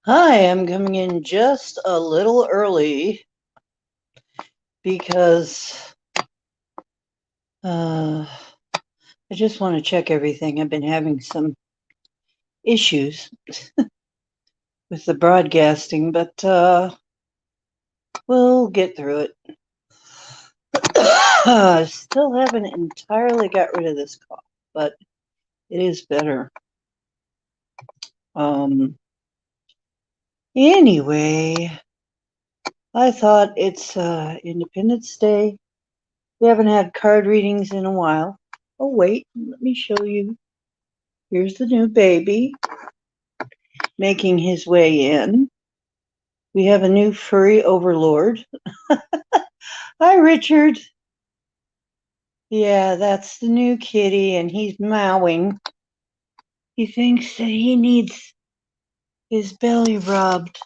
Hi, I'm coming in just a little early because I just want to check everything. I've been having some issues with the broadcasting, but we'll get through it. I still haven't entirely got rid of this cough, but it is better. Um, anyway, I thought it's Independence Day. We haven't had card readings in a while. Oh, wait, let me show you. Here's the new baby making his way in. We have a new furry overlord. Hi, Richard. Yeah, that's the new kitty, and he's mowing. He thinks that he needs his belly rubbed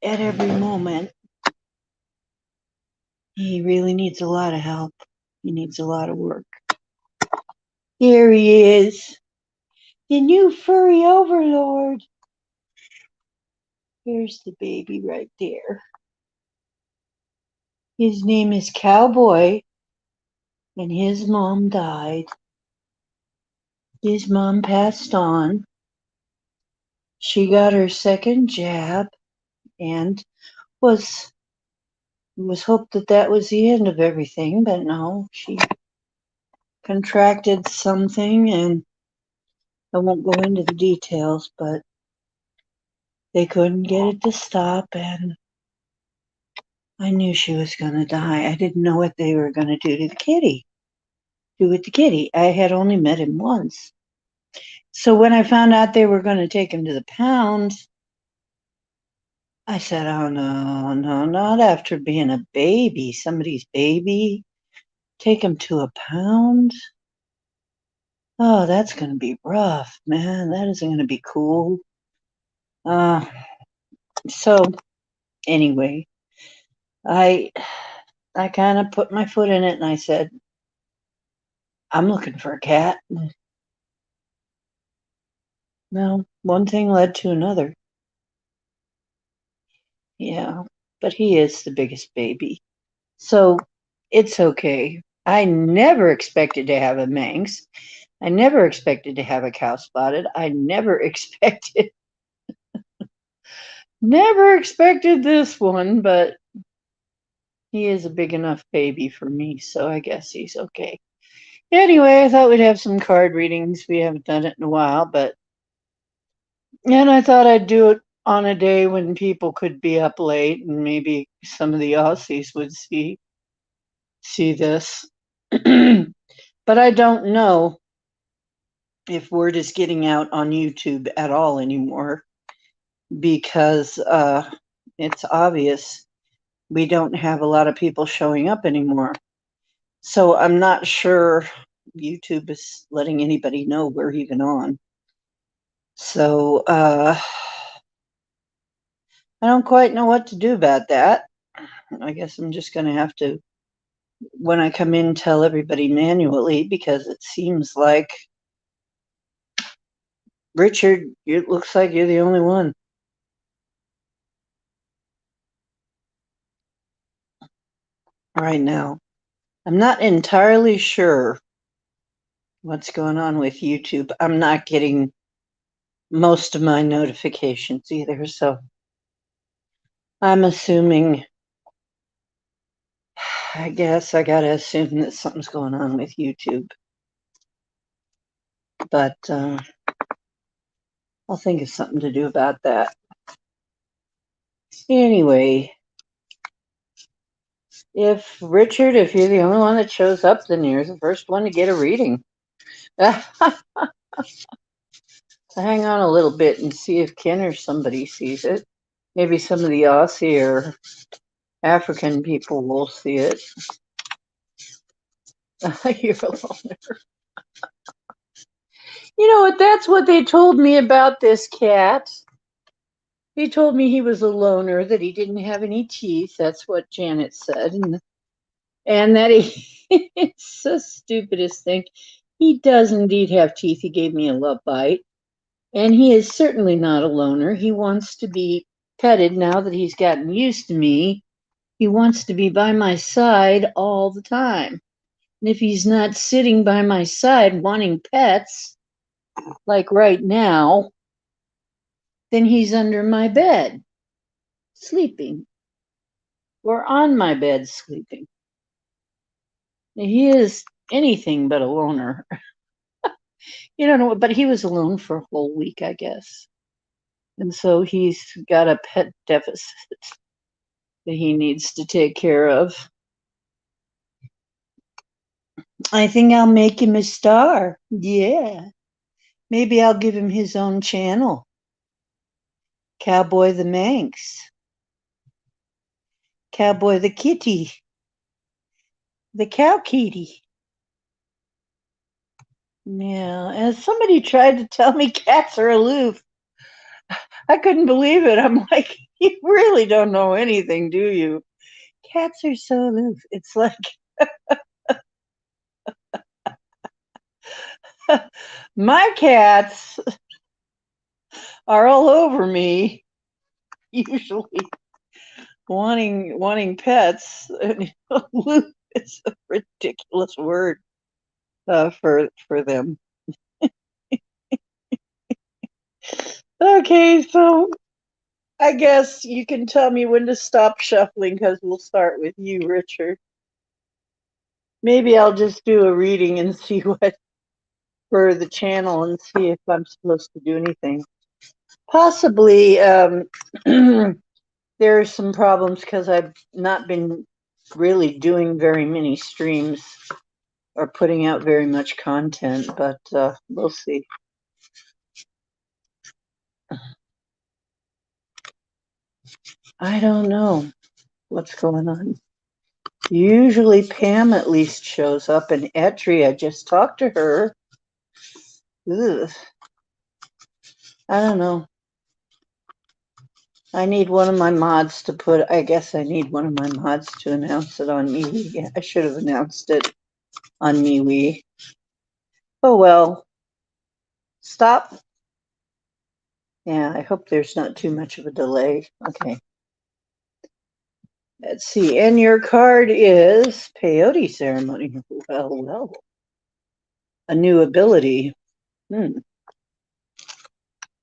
at every moment. He really needs a lot of help. He needs a lot of work. Here he is, the new furry overlord. Here's the baby right there. His name is Cowboy, and his mom died. His mom passed on. She got her second jab and was hoped that that was the end of everything, but no, she contracted something, and I won't go into the details, but they couldn't get it to stop, and I knew she was going to die. I didn't know what they were going to do to the kitty. Do with the kitty. I had only met him once. So when I found out they were going to take him to the pound, I said, oh no, no, not after being a baby, somebody's baby. Take him to a pound? Oh, that's going to be rough, man. That isn't going to be cool. Uh, so anyway, I I kind of put my foot in it and I said, I'm looking for a cat. No, one thing led to another. Yeah, but he is the biggest baby. So it's okay. I never expected to have a manx. I never expected to have a cow spotted. I never expected this one, but he is a big enough baby for me, so I guess he's okay. Anyway, I thought we'd have some card readings. We haven't done it in a while, and I thought I'd do it on a day when people could be up late and maybe some of the Aussies would see this. But I don't know if word is getting out on YouTube at all anymore because it's obvious we don't have a lot of people showing up anymore. So I'm not sure YouTube is letting anybody know we're even on. So I don't quite know what to do about that. I guess I'm just going to have to, when I come in, tell everybody manually because it seems like, Richard, it looks like you're the only one right now. I'm not entirely sure what's going on with YouTube. I'm not getting most of my notifications either, so I'm assuming, I guess I gotta assume that something's going on with YouTube. But I'll think of something to do about that. Anyway, if Richard, if you're the only one that shows up, then you're the first one to get a reading. Hang on a little bit and see if Ken or somebody sees it. Maybe some of the Aussie or African people will see it. You're a loner. You know what? That's what they told me about this cat. They told me he was a loner, that he didn't have any teeth. That's what Janet said. And that it's the stupidest thing. He does indeed have teeth. He gave me a love bite. And he is certainly not a loner. He wants to be petted now that he's gotten used to me. He wants to be by my side all the time. And if he's not sitting by my side wanting pets, like right now, then he's under my bed sleeping or on my bed sleeping. He is anything but a loner. You don't know, but he was alone for a whole week, I guess. And so he's got a pet deficit that he needs to take care of. I think I'll make him a star. Yeah. Maybe I'll give him his own channel. Cowboy the Manx. Cowboy the Kitty. The Cow Kitty. Yeah. And somebody tried to tell me cats are aloof. I couldn't believe it. I'm like, you really don't know anything, do you? Cats are so aloof. It's like my cats are all over me, usually wanting pets. Aloof is a ridiculous word for them. Okay, so I guess you can tell me when to stop shuffling because we'll start with you, Richard. Maybe I'll just do a reading and see what for the channel and see if I'm supposed to do anything. Possibly there are some problems because I've not been really doing very many streams or putting out very much content, but we'll see. I don't know what's going on. Usually Pam at least shows up, and Etri, I just talked to her. Ugh. I don't know. I need one of my mods to put, I guess I need one of my mods to announce it on MeWe. Yeah, I should have announced it on MeWe. Oh well. Stop. Yeah, I hope there's not too much of a delay. Okay. Let's see. And your card is Peyote Ceremony. Well. A new ability.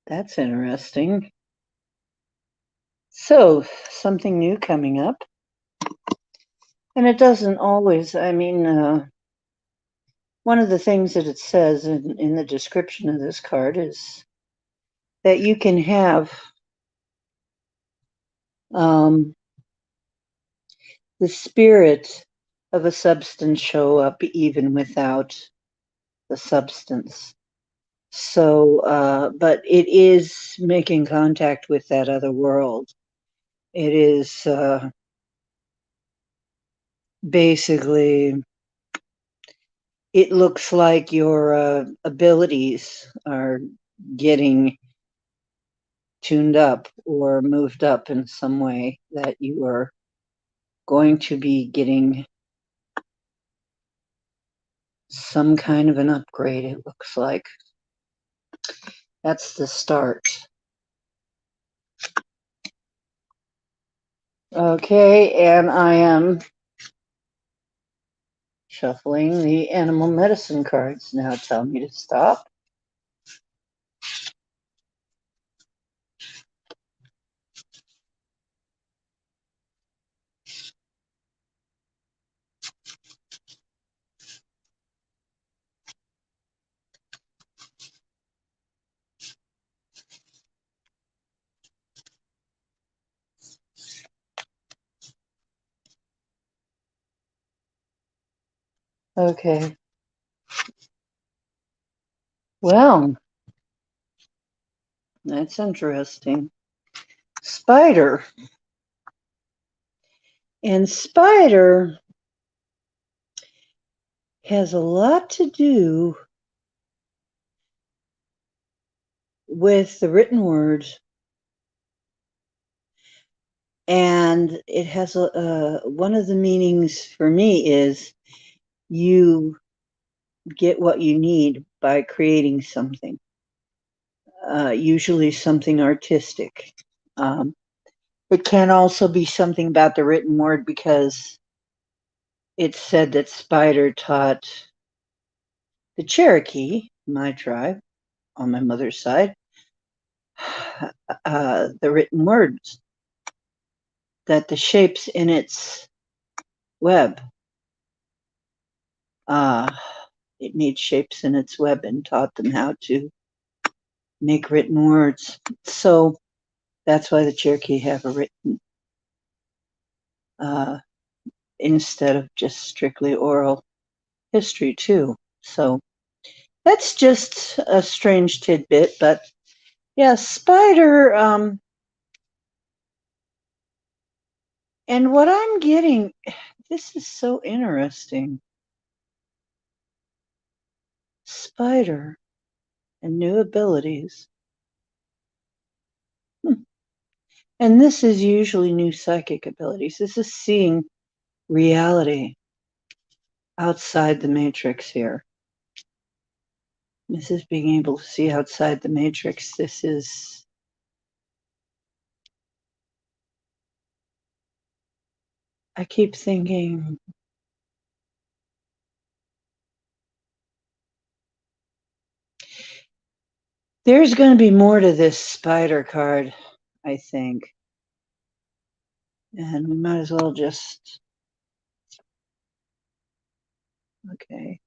That's interesting. So, something new coming up. And it doesn't always, I mean, one of the things that it says in the description of this card is that you can have the spirit of a substance show up even without the substance. So, but it is making contact with that other world. It is basically, it looks like your abilities are getting tuned up or moved up in some way, that you are going to be getting some kind of an upgrade, it looks like. That's the start. Okay, and I am shuffling the animal medicine cards now. Tell me to stop. Okay. Well, that's interesting. Spider. And spider has a lot to do with the written word, and it has one of the meanings for me is you get what you need by creating something. usually something artistic. Um, it can also be something about the written word because it's said that Spider taught the Cherokee, my tribe, on my mother's side, the written words, that the shapes in its web, uh, it made shapes in its web and taught them how to make written words. So that's why the Cherokee have a written uh, instead of just strictly oral history too. So that's just a strange tidbit, but yeah, spider. And what I'm getting, this is so interesting. Spider and new abilities. And this is usually new psychic abilities. This is seeing reality outside the matrix here. This is being able to see outside the matrix. This is, I keep thinking, there's going to be more to this spider card, I think. And we might as well just, okay.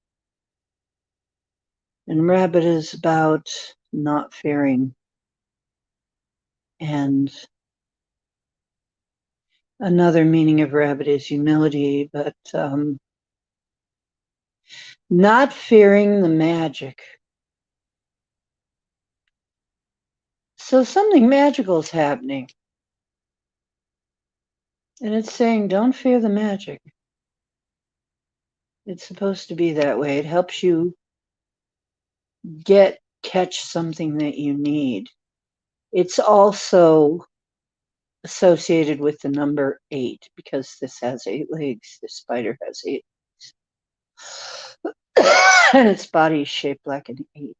And rabbit is about not fearing. And another meaning of rabbit is humility, but not fearing the magic. So something magical is happening. And it's saying, don't fear the magic. It's supposed to be that way. It helps you catch something that you need. It's also associated with the number 8 because this has 8 legs. This spider has 8 legs. And its body is shaped like an 8.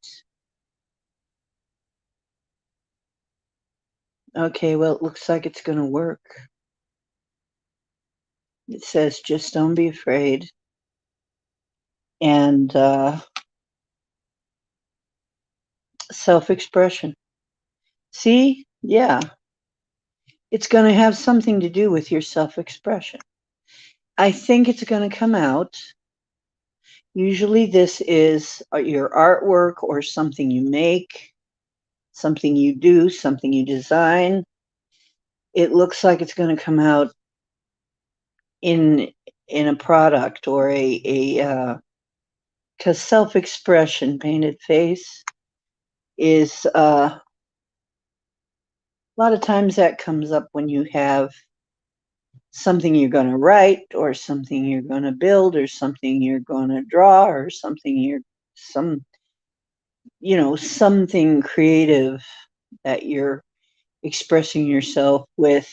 Okay, well, it looks like it's going to work. It says, just don't be afraid. And self-expression. See? Yeah. It's going to have something to do with your self-expression. I think it's going to come out. Usually this is your artwork or something you make, something you do, something you design. It looks like it's going to come out in a product or because self-expression, painted face, is a lot of times that comes up when you have something you're going to write or something you're going to build or something you're going to draw or something something creative that you're expressing yourself with.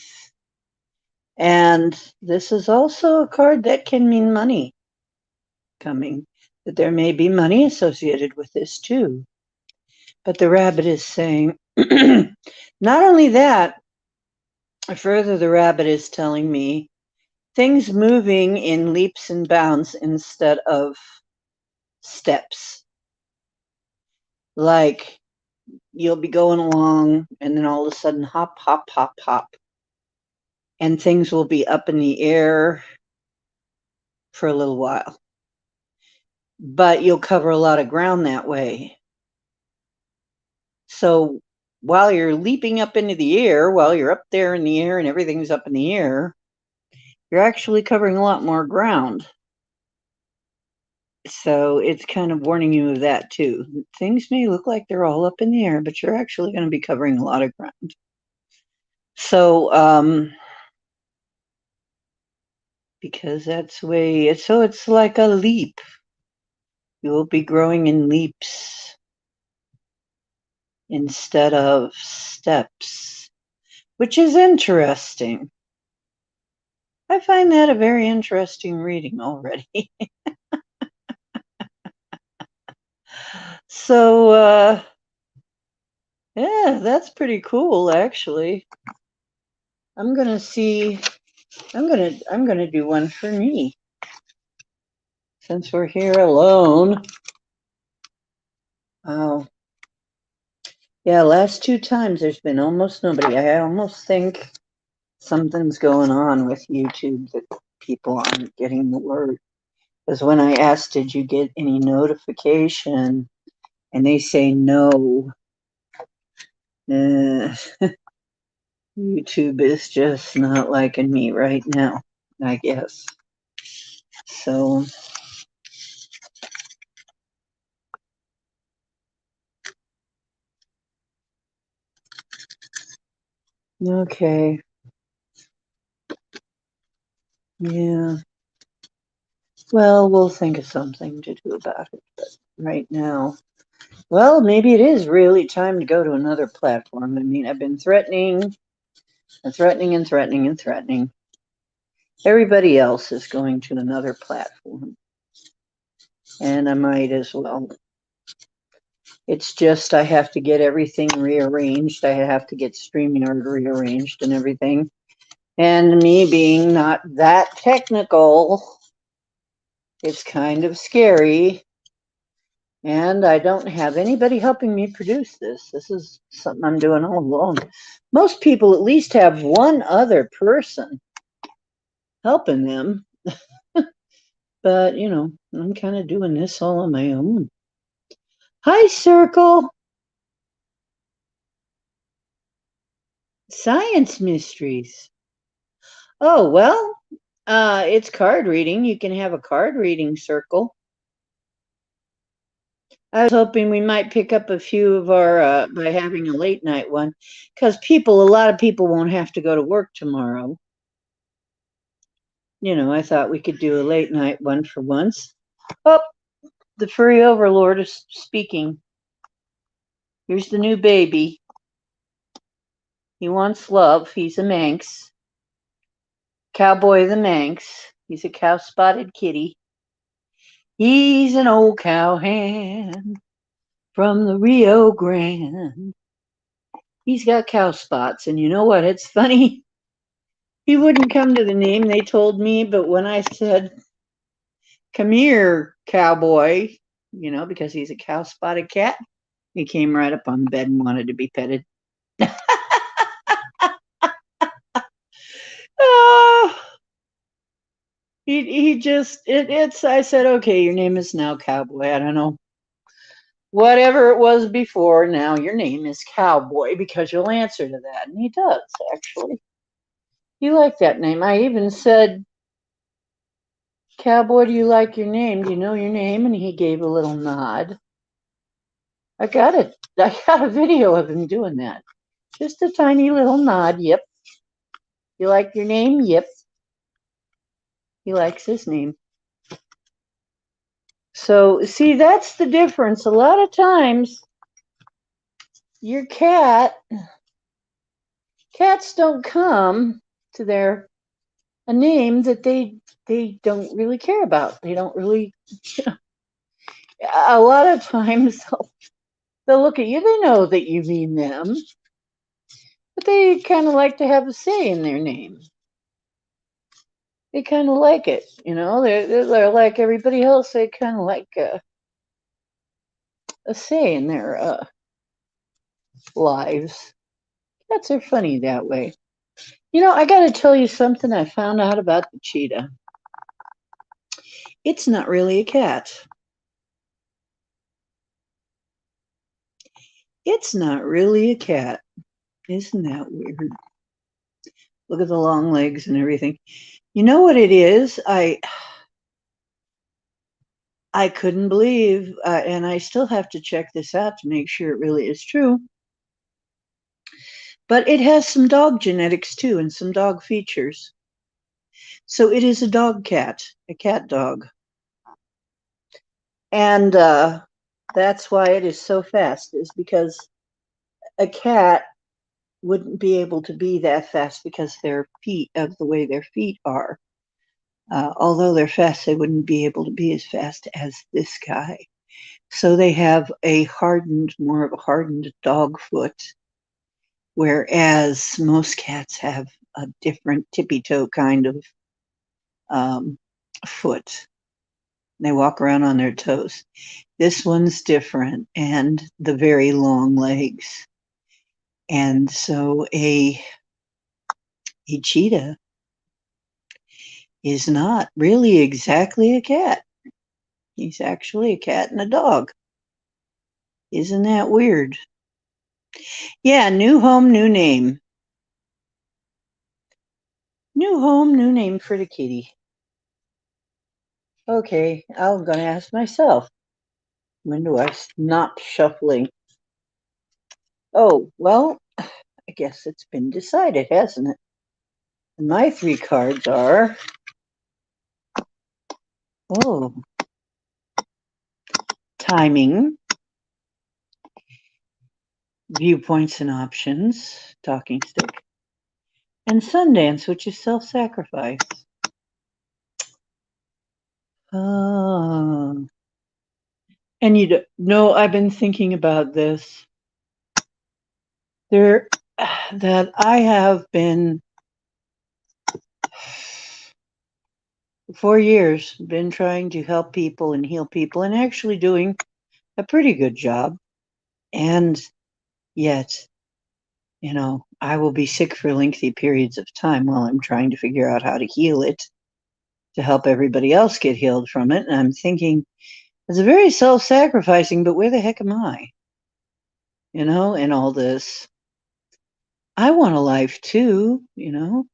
And this is also a card that can mean money coming, that there may be money associated with this too. But the rabbit is saying, not only that, further, the rabbit is telling me things moving in leaps and bounds instead of steps. Like you'll be going along and then all of a sudden hop, hop, hop, hop. And things will be up in the air for a little while. But you'll cover a lot of ground that way. So while you're leaping up into the air, while you're up there in the air and everything's up in the air, you're actually covering a lot more ground. So it's kind of warning you of that too. Things may look like they're all up in the air, but you're actually going to be covering a lot of ground. So, because that's the way, it's like a leap. You will be growing in leaps instead of steps, which is interesting. I find that a very interesting reading already. So, Yeah, that's pretty cool, actually. I'm gonna see. I'm gonna do one for me since we're here alone. Oh, yeah. Last two times there's been almost nobody. I almost think something's going on with YouTube that people aren't getting the word. Because when I asked, did you get any notification? And they say no. Uh, YouTube is just not liking me right now, I guess. So, okay. Yeah. Well, we'll think of something to do about it. But right now, well, maybe it is really time to go to another platform. I mean, I've been threatening and threatening and threatening and threatening. Everybody else is going to another platform. And I might as well. It's just I have to get everything rearranged. I have to get StreamYard rearranged and everything. And me being not that technical, it's kind of scary. And I don't have anybody helping me produce this. This is something I'm doing all alone. Most people at least have one other person helping them. But, you know, I'm kind of doing this all on my own. Hi, Circle. Science mysteries. Oh, well, it's card reading. You can have a card reading circle. I was hoping we might pick up a few of our by having a late night one, because a lot of people won't have to go to work tomorrow. You know, I thought we could do a late night one for once. Oh, the furry overlord is speaking. Here's the new baby. He wants love. He's a manx. Cowboy the manx. He's a cow-spotted kitty. He's an old cowhand from the Rio Grande. He's got cow spots, and you know what? It's funny. He wouldn't come to the name they told me, but when I said, "Come here, cowboy," you know, because he's a cow-spotted cat, he came right up on the bed and wanted to be petted. Oh, he just it's. I said, "Okay, your name is now Cowboy." I don't know. Whatever it was before, now your name is Cowboy because you'll answer to that. And he does, actually. You like that name. I even said, "Cowboy, do you like your name? Do you know your name?" And he gave a little nod. I got it. I got a video of him doing that. Just a tiny little nod. Yep. You like your name? Yep. He likes his name. So, see, that's the difference. A lot of times, your cats don't come to a name that they don't really care about. They don't really, you know, a lot of times they'll look at you, they know that you mean them, but they kind of like to have a say in their name. They kind of like it, you know. They're like everybody else. They kind of like a say in their lives. Cats are funny that way. You know, I got to tell you something I found out about the cheetah. It's not really a cat. It's not really a cat. Isn't that weird? Look at the long legs and everything. You know what it is? I couldn't believe, and I still have to check this out to make sure it really is true. But it has some dog genetics too, and some dog features. So it is a dog cat, a cat dog, and that's why it is so fast. Is because a cat wouldn't be able to be that fast because their feet, of the way their feet are. Although they're fast, they wouldn't be able to be as fast as this guy. So they have more of a hardened dog foot, whereas most cats have a different tippy toe kind of um, foot. They walk around on their toes. This one's different, and the very long legs. And so a cheetah is not really exactly a cat. He's actually a cat and a dog. Isn't that weird? Yeah, new home, new name. New home, new name for the kitty. Okay, I'm going to ask myself, when do I stop shuffling? Oh, well, I guess it's been decided, hasn't it? And my 3 cards are, oh, timing, viewpoints and options, talking stick, and Sundance, which is self-sacrifice. And you know, I've been thinking about this. That I have been 4 years been trying to help people and heal people and actually doing a pretty good job. And yet, you know, I will be sick for lengthy periods of time while I'm trying to figure out how to heal it to help everybody else get healed from it. And I'm thinking, it's very self-sacrificing, but where the heck am I? You know, in all this. I want a life too, you know.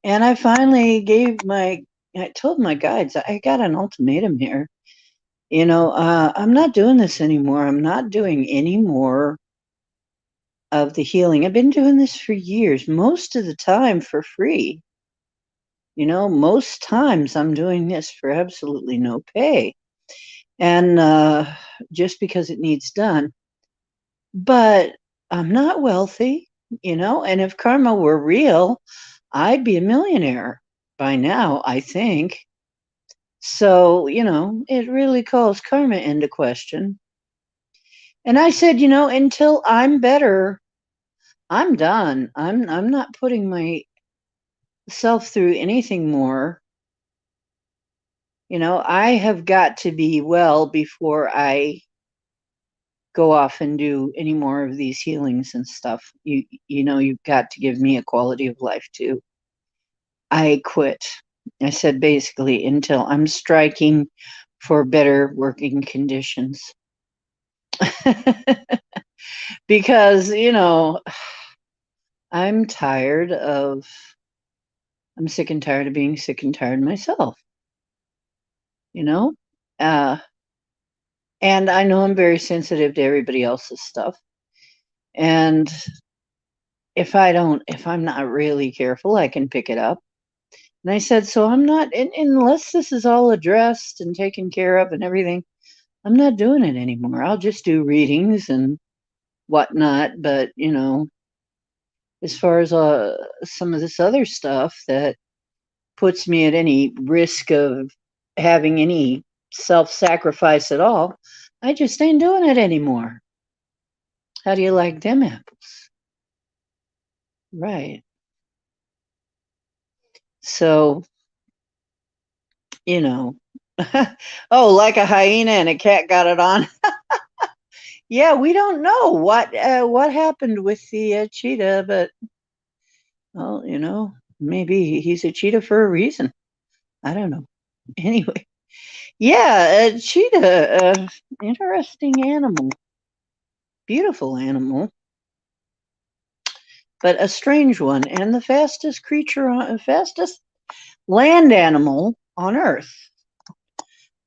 And I finally I told my guides, I got an ultimatum here. You know, I'm not doing this anymore. I'm not doing any more of the healing. I've been doing this for years, most of the time for free. You know, most times I'm doing this for absolutely no pay. And just because it needs done. But I'm not wealthy, you know, and if karma were real, I'd be a millionaire by now, I think. So, you know, it really calls karma into question. And I said, you know, until I'm better, I'm done. I'm not putting myself through anything more. You know, I have got to be well before I go off and do any more of these healings and stuff. You know, you've got to give me a quality of life too. I quit. I said basically until I'm striking for better working conditions. Because, you know, I'm tired of I'm sick and tired of being sick and tired myself, you know? Uh and I know I'm very sensitive to everybody else's stuff. And if I'm not really careful, I can pick it up. And I said, so I'm not, unless this is all addressed and taken care of and everything, I'm not doing it anymore. I'll just do readings and whatnot. But, you know, as far as some of this other stuff that puts me at any risk of having any self sacrifice at all, I just ain't doing it anymore. How do you like them apples? Right. So, you know, oh, like a hyena and a cat got it on. Yeah, we don't know what happened with the cheetah, but well, you know, maybe he's a cheetah for a reason. I don't know. Anyway, yeah, a cheetah, interesting animal, beautiful animal, but a strange one, and the fastest land animal on Earth.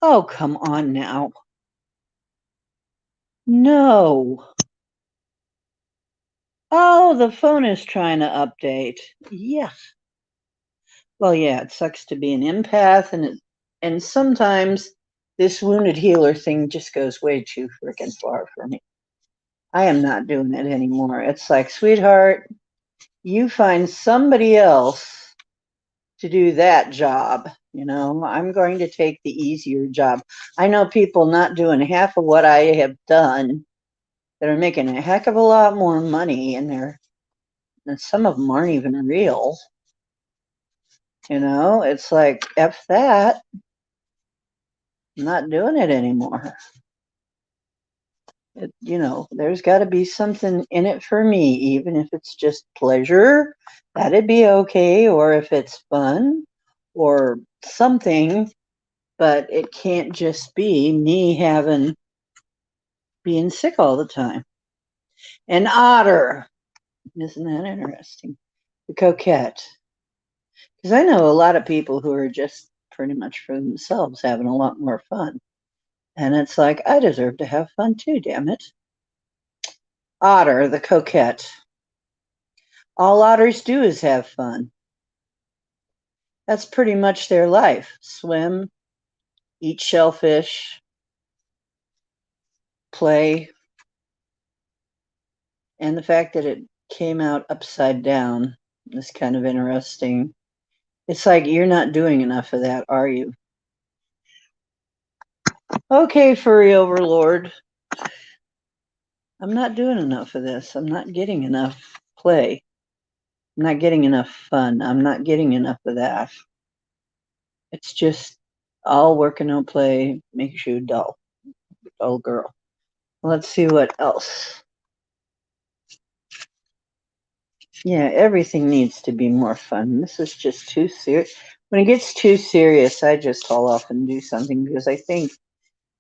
Oh, come on now. No. Oh, the phone is trying to update. Yeah. Well, yeah, it sucks to be an empath, and sometimes this wounded healer thing just goes way too freaking far for me. I am not doing it anymore. It's like, sweetheart, you find somebody else to do that job. I'm going to take the easier job. I know people not doing half of what I have done that are making a heck of a lot more money, and some of them aren't even real. It's like, F that. I'm not doing it anymore. There's got to be something in it for me, even if it's just pleasure, that'd be okay, or if it's fun or something, but it can't just be me being sick all the time. An otter, isn't that interesting? The coquette. Because I know a lot of people who are just pretty much for themselves having a lot more fun. And it's like, I deserve to have fun too, damn it. Otter, the coquette. All otters do is have fun. That's pretty much their life. Swim, eat shellfish, play. And the fact that it came out upside down is kind of interesting. It's like, you're not doing enough of that, are you? Okay, furry overlord. I'm not doing enough of this. I'm not getting enough play. I'm not getting enough fun. I'm not getting enough of that. It's just all work and no play makes you dull. Dull girl. Let's see what else. Yeah, everything needs to be more fun. This is just too serious. When it gets too serious, I just haul off and do something because I think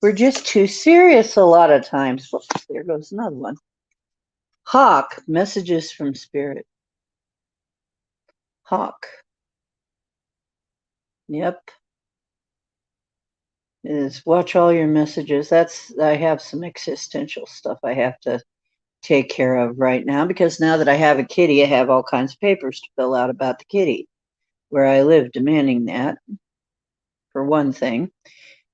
we're just too serious a lot of times. Whoops, there goes another one. Hawk, messages from spirit. Hawk. Yep. Is watch all your messages. I have some existential stuff I have to take care of right now because now that I have a kitty, I have all kinds of papers to fill out about the kitty where I live, demanding that for one thing.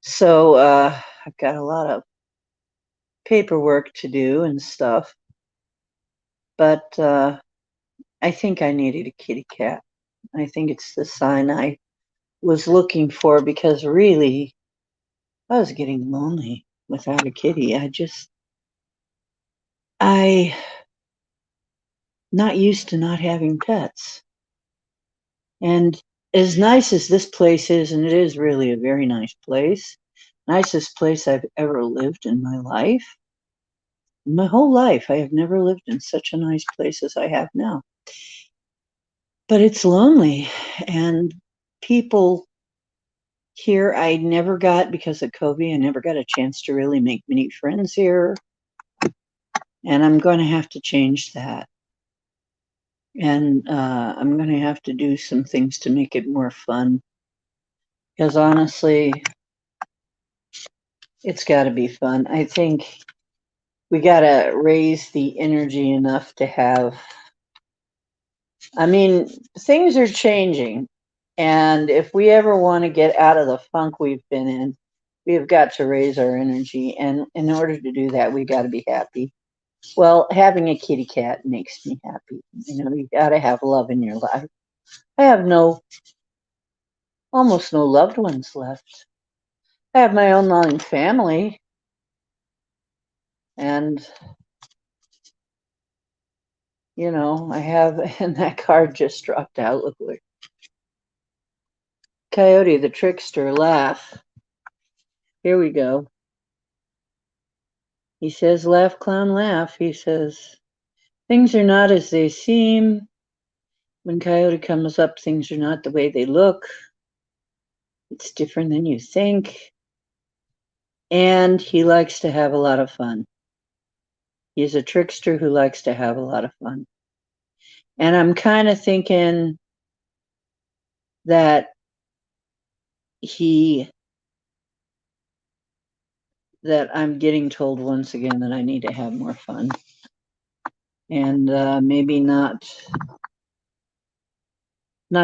So I've got a lot of paperwork to do and stuff, but I think I needed a kitty cat. I think it's the sign I was looking for because really I was getting lonely without a kitty. I not used to not having pets. And as nice as this place is, and it is really a very nice place, nicest place I've ever lived in my life. My whole life, I have never lived in such a nice place as I have now. But it's lonely, and people here I never got because of COVID. I never got a chance to really make many friends here, and I'm going to have to change that. And I'm going to have to do some things to make it more fun. Because honestly, it's got to be fun. I think we got to raise the energy enough to have. I mean, things are changing. And if we ever want to get out of the funk we've been in, we've got to raise our energy. And in order to do that, we got to be happy. Well, having a kitty cat makes me happy. You got to have love in your life. I have almost no loved ones left. I have my own loving family. And, I have, and that card just dropped out. Look what. Coyote the trickster, laugh. Here we go. He says, laugh, clown, laugh. He says, things are not as they seem. When Coyote comes up, things are not the way they look. It's different than you think. And he likes to have a lot of fun. He's a trickster who likes to have a lot of fun. And I'm kind of thinking that I'm getting told once again that I need to have more fun. And maybe not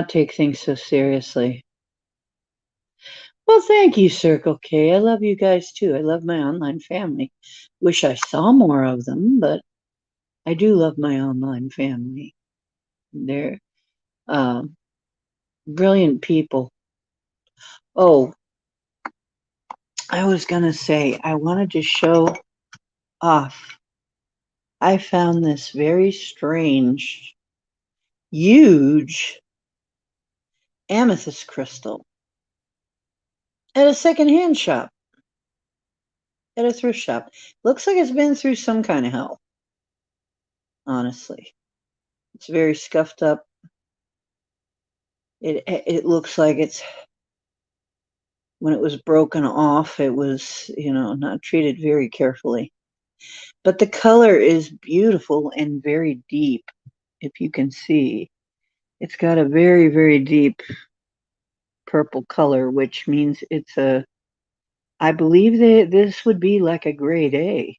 take things so seriously. Well, thank you, Circle K. I love you guys too. I love my online family. Wish I saw more of them, but I do love my online family. They're brilliant people. Oh, I was going to say, I wanted to show off. I found this very strange, huge amethyst crystal at a secondhand shop, at a thrift shop. Looks like it's been through some kind of hell, honestly. It's very scuffed up. It looks like it's, when it was broken off, it was, not treated very carefully. But the color is beautiful and very deep, if you can see. It's got a very, very deep purple color, which means I believe that this would be like a grade A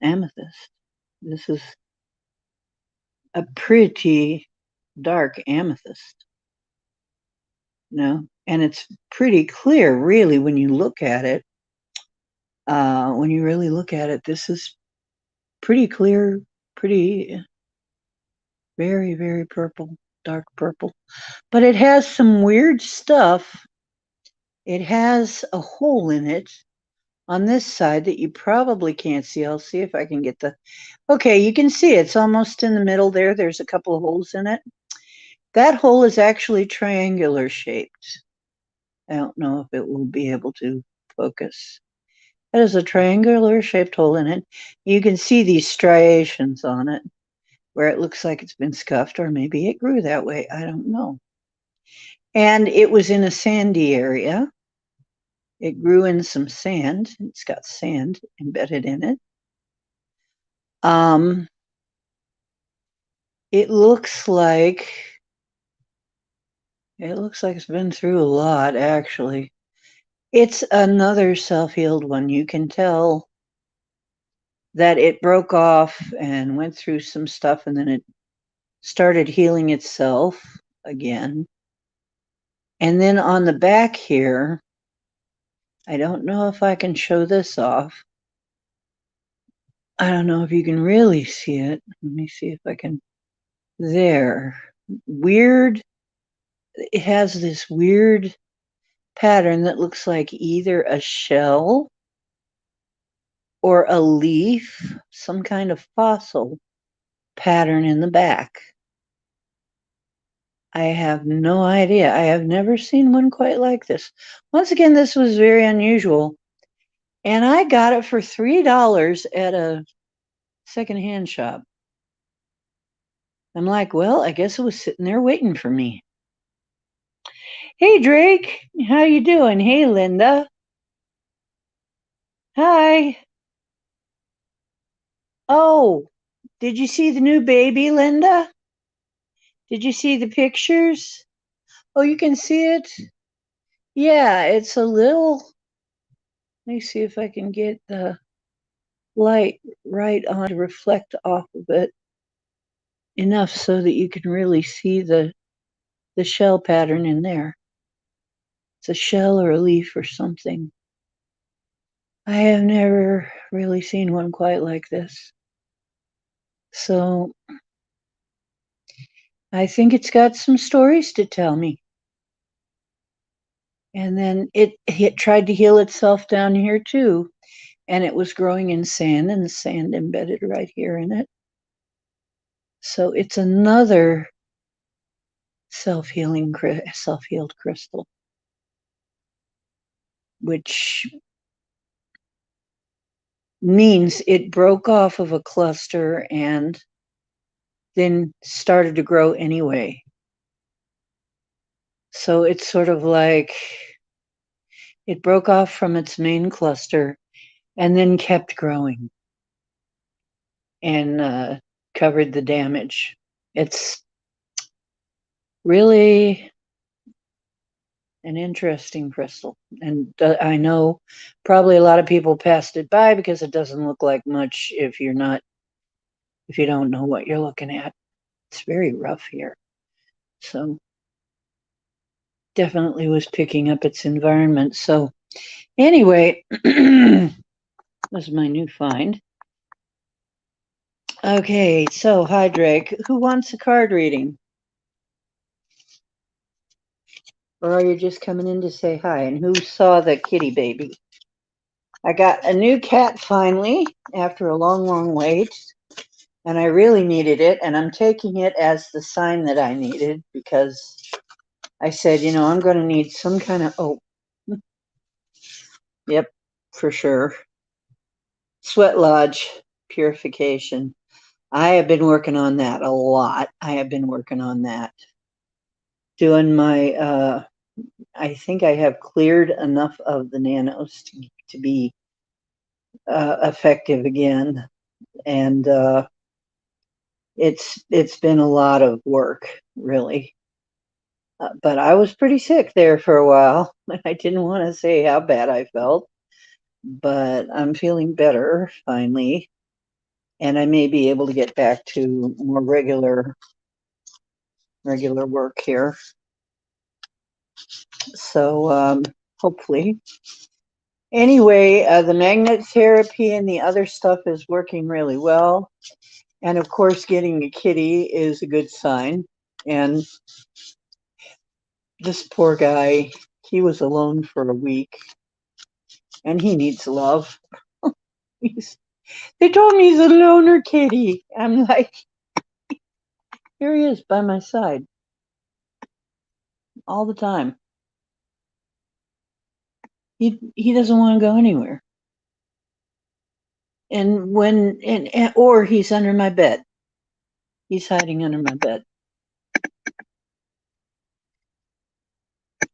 amethyst. This is a pretty dark amethyst, and it's pretty clear, really, when you look at it. When you really look at it, this is pretty clear, pretty, very, very purple, dark purple. But it has some weird stuff. It has a hole in it on this side that you probably can't see. I'll see if I can get okay, you can see it's almost in the middle there. There's a couple of holes in it. That hole is actually triangular shaped. I don't know if it will be able to focus. That is a triangular shaped hole in it. You can see these striations on it where it looks like it's been scuffed, or maybe it grew that way. I don't know. And it was in a sandy area. It grew in some sand. It's got sand embedded in it. It looks like it's been through a lot, actually. It's another self-healed one. You can tell that it broke off and went through some stuff, and then it started healing itself again. And then on the back here, I don't know if I can show this off. I don't know if you can really see it. Let me see if I can. There. Weird. It has this weird pattern that looks like either a shell or a leaf, some kind of fossil pattern in the back. I have no idea. I have never seen one quite like this. Once again, this was very unusual. And I got it for $3 at a secondhand shop. I'm like, well, I guess it was sitting there waiting for me. Hey, Drake, how you doing? Hey, Linda. Hi. Oh, did you see the new baby, Linda? Did you see the pictures? Oh, you can see it? Yeah, it's a little. Let me see if I can get the light right on to reflect off of it enough so that you can really see the shell pattern in there. It's a shell or a leaf or something. I have never really seen one quite like this. So I think it's got some stories to tell me. And then it tried to heal itself down here too. And it was growing in sand, and the sand embedded right here in it. So it's another self-healed crystal, which means it broke off of a cluster and then started to grow anyway. So it's sort of like it broke off from its main cluster and then kept growing and covered the damage. It's really an interesting crystal. And I know probably a lot of people passed it by because it doesn't look like much if you don't know what you're looking at. It's very rough here. So definitely was picking up its environment. So anyway, this is my new find. Okay, so hi Drake. Who wants a card reading? Or are you just coming in to say hi? And who saw the kitty baby? I got a new cat finally after a long, long wait. And I really needed it. And I'm taking it as the sign that I needed because I said, I'm going to need some kind of, oh, yep, for sure. Sweat lodge purification. I have been working on that a lot. I have been working on that. Doing my, I think I have cleared enough of the nanos to be effective again. And it's been a lot of work, really. But I was pretty sick there for a while. I didn't want to say how bad I felt, but I'm feeling better finally. And I may be able to get back to more regular work here. So hopefully. Anyway, the magnet therapy and the other stuff is working really well. And of course, getting a kitty is a good sign. And this poor guy, he was alone for a week and he needs love. They told me he's a loner kitty. I'm like, here he is by my side all the time. He doesn't want to go anywhere. And or he's under my bed. He's hiding under my bed.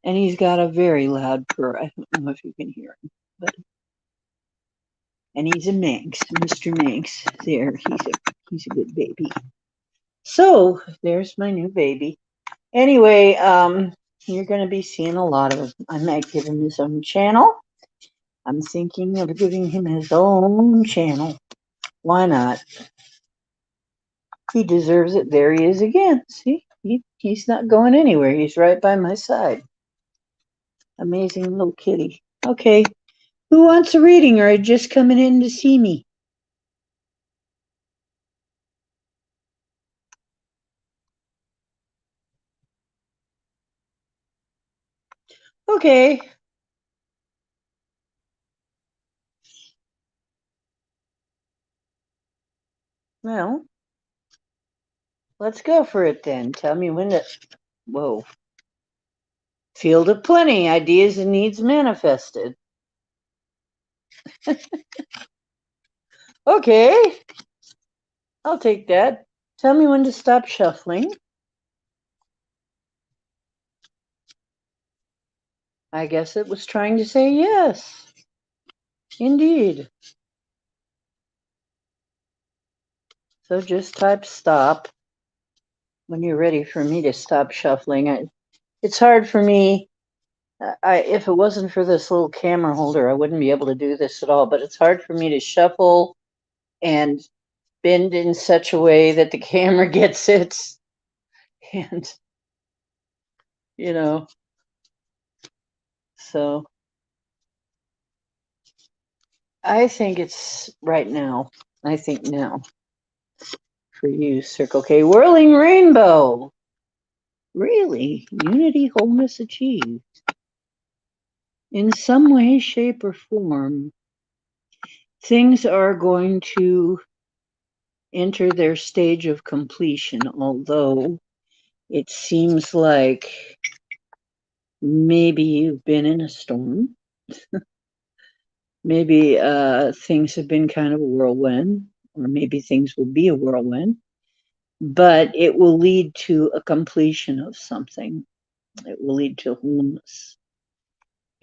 And he's got a very loud purr. I don't know if you can hear him, but and he's a Manx, Mr. Manx. There, he's a good baby. So there's my new baby. Anyway, you're going to be seeing a lot of. I might give him his own channel. I'm thinking of giving him his own channel. Why not? He deserves it. There he is again. See, he's not going anywhere. He's right by my side. Amazing little kitty. Okay, who wants a reading, or are you just coming in to see me? Okay. Well, let's go for it then. Tell me when to. Whoa. Field of plenty. Ideas and needs manifested. Okay. I'll take that. Tell me when to stop shuffling. I guess it was trying to say yes. Indeed. So just type stop when you're ready for me to stop shuffling. It's hard for me. If it wasn't for this little camera holder, I wouldn't be able to do this at all. But it's hard for me to shuffle and bend in such a way that the camera gets it. And, so I think it's right now. I think now for you, Circle K. Whirling Rainbow. Really? Unity, wholeness achieved. In some way, shape, or form, things are going to enter their stage of completion, although it seems like maybe you've been in a storm. Maybe things have been kind of a whirlwind, or maybe things will be a whirlwind, but it will lead to a completion of something. It will lead to wholeness.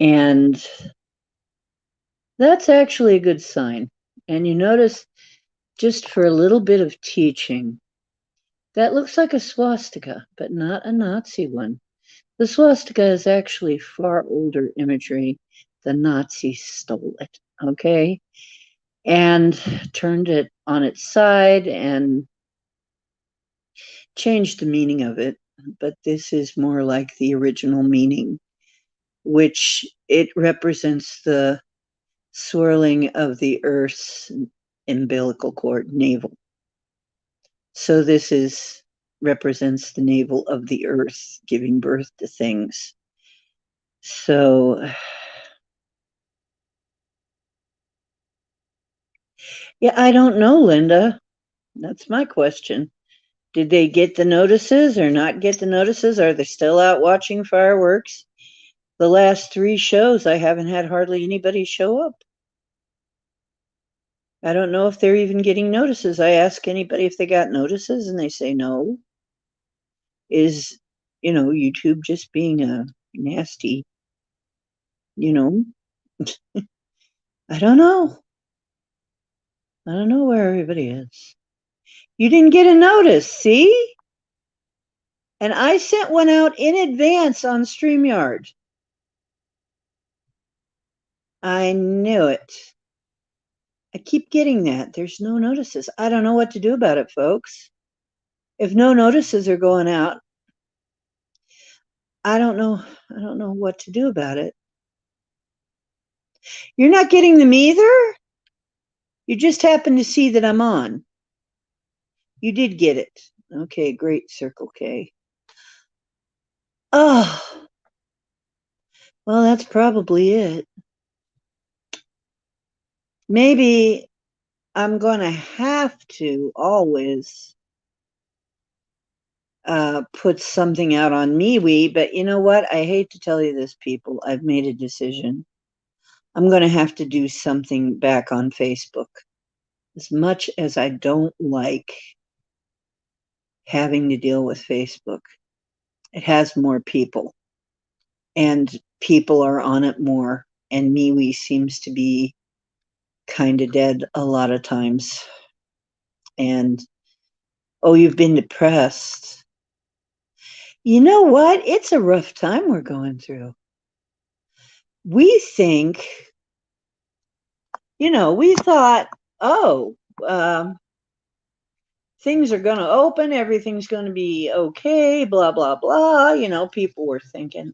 And that's actually a good sign. And you notice, just for a little bit of teaching, that looks like a swastika, but not a Nazi one. The swastika is actually far older imagery. The Nazis stole it, okay? And turned it on its side and changed the meaning of it. But this is more like the original meaning, which it represents the swirling of the Earth's umbilical cord, navel. So this represents the navel of the Earth giving birth to things. So, yeah, I don't know, Linda. That's my question. Did they get the notices or not get the notices? Are they still out watching fireworks? The last 3 shows, I haven't had hardly anybody show up. I don't know if they're even getting notices. I ask anybody if they got notices and they say no. Is, YouTube just being a nasty, you know? I don't know. I don't know where everybody is. You didn't get a notice, see? And I sent one out in advance on StreamYard. I knew it. I keep getting that. There's no notices. I don't know what to do about it, folks. If no notices are going out, I don't know what to do about it. You're not getting them either? You just happen to see that I'm on. You did get it. Okay, great, Circle K. Oh, well, that's probably it. Maybe I'm going to have to always put something out on MeWe, but you know what? I hate to tell you this, people. I've made a decision. I'm going to have to do something back on Facebook. As much as I don't like having to deal with Facebook, it has more people, and people are on it more, and MeWe seems to be kind of dead a lot of times. And oh, you've been depressed. You know what? It's a rough time we're going through. We think, we thought, oh, things are going to open, everything's going to be okay, blah, blah, blah. People were thinking,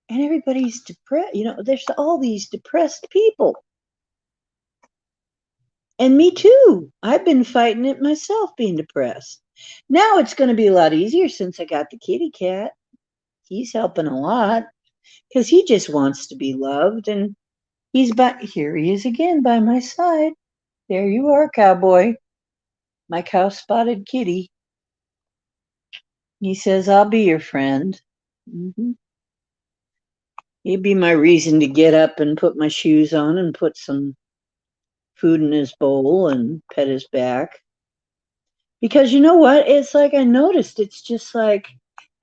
and everybody's depressed. There's all these depressed people. And me too. I've been fighting it myself, being depressed. Now it's going to be a lot easier since I got the kitty cat. He's helping a lot because he just wants to be loved. And here he is again by my side. There you are, Cowboy, my cow spotted kitty. He says, I'll be your friend. Mm-hmm. He'd be my reason to get up and put my shoes on and put some food in his bowl and pet his back. Because you know what? It's like I noticed it's just like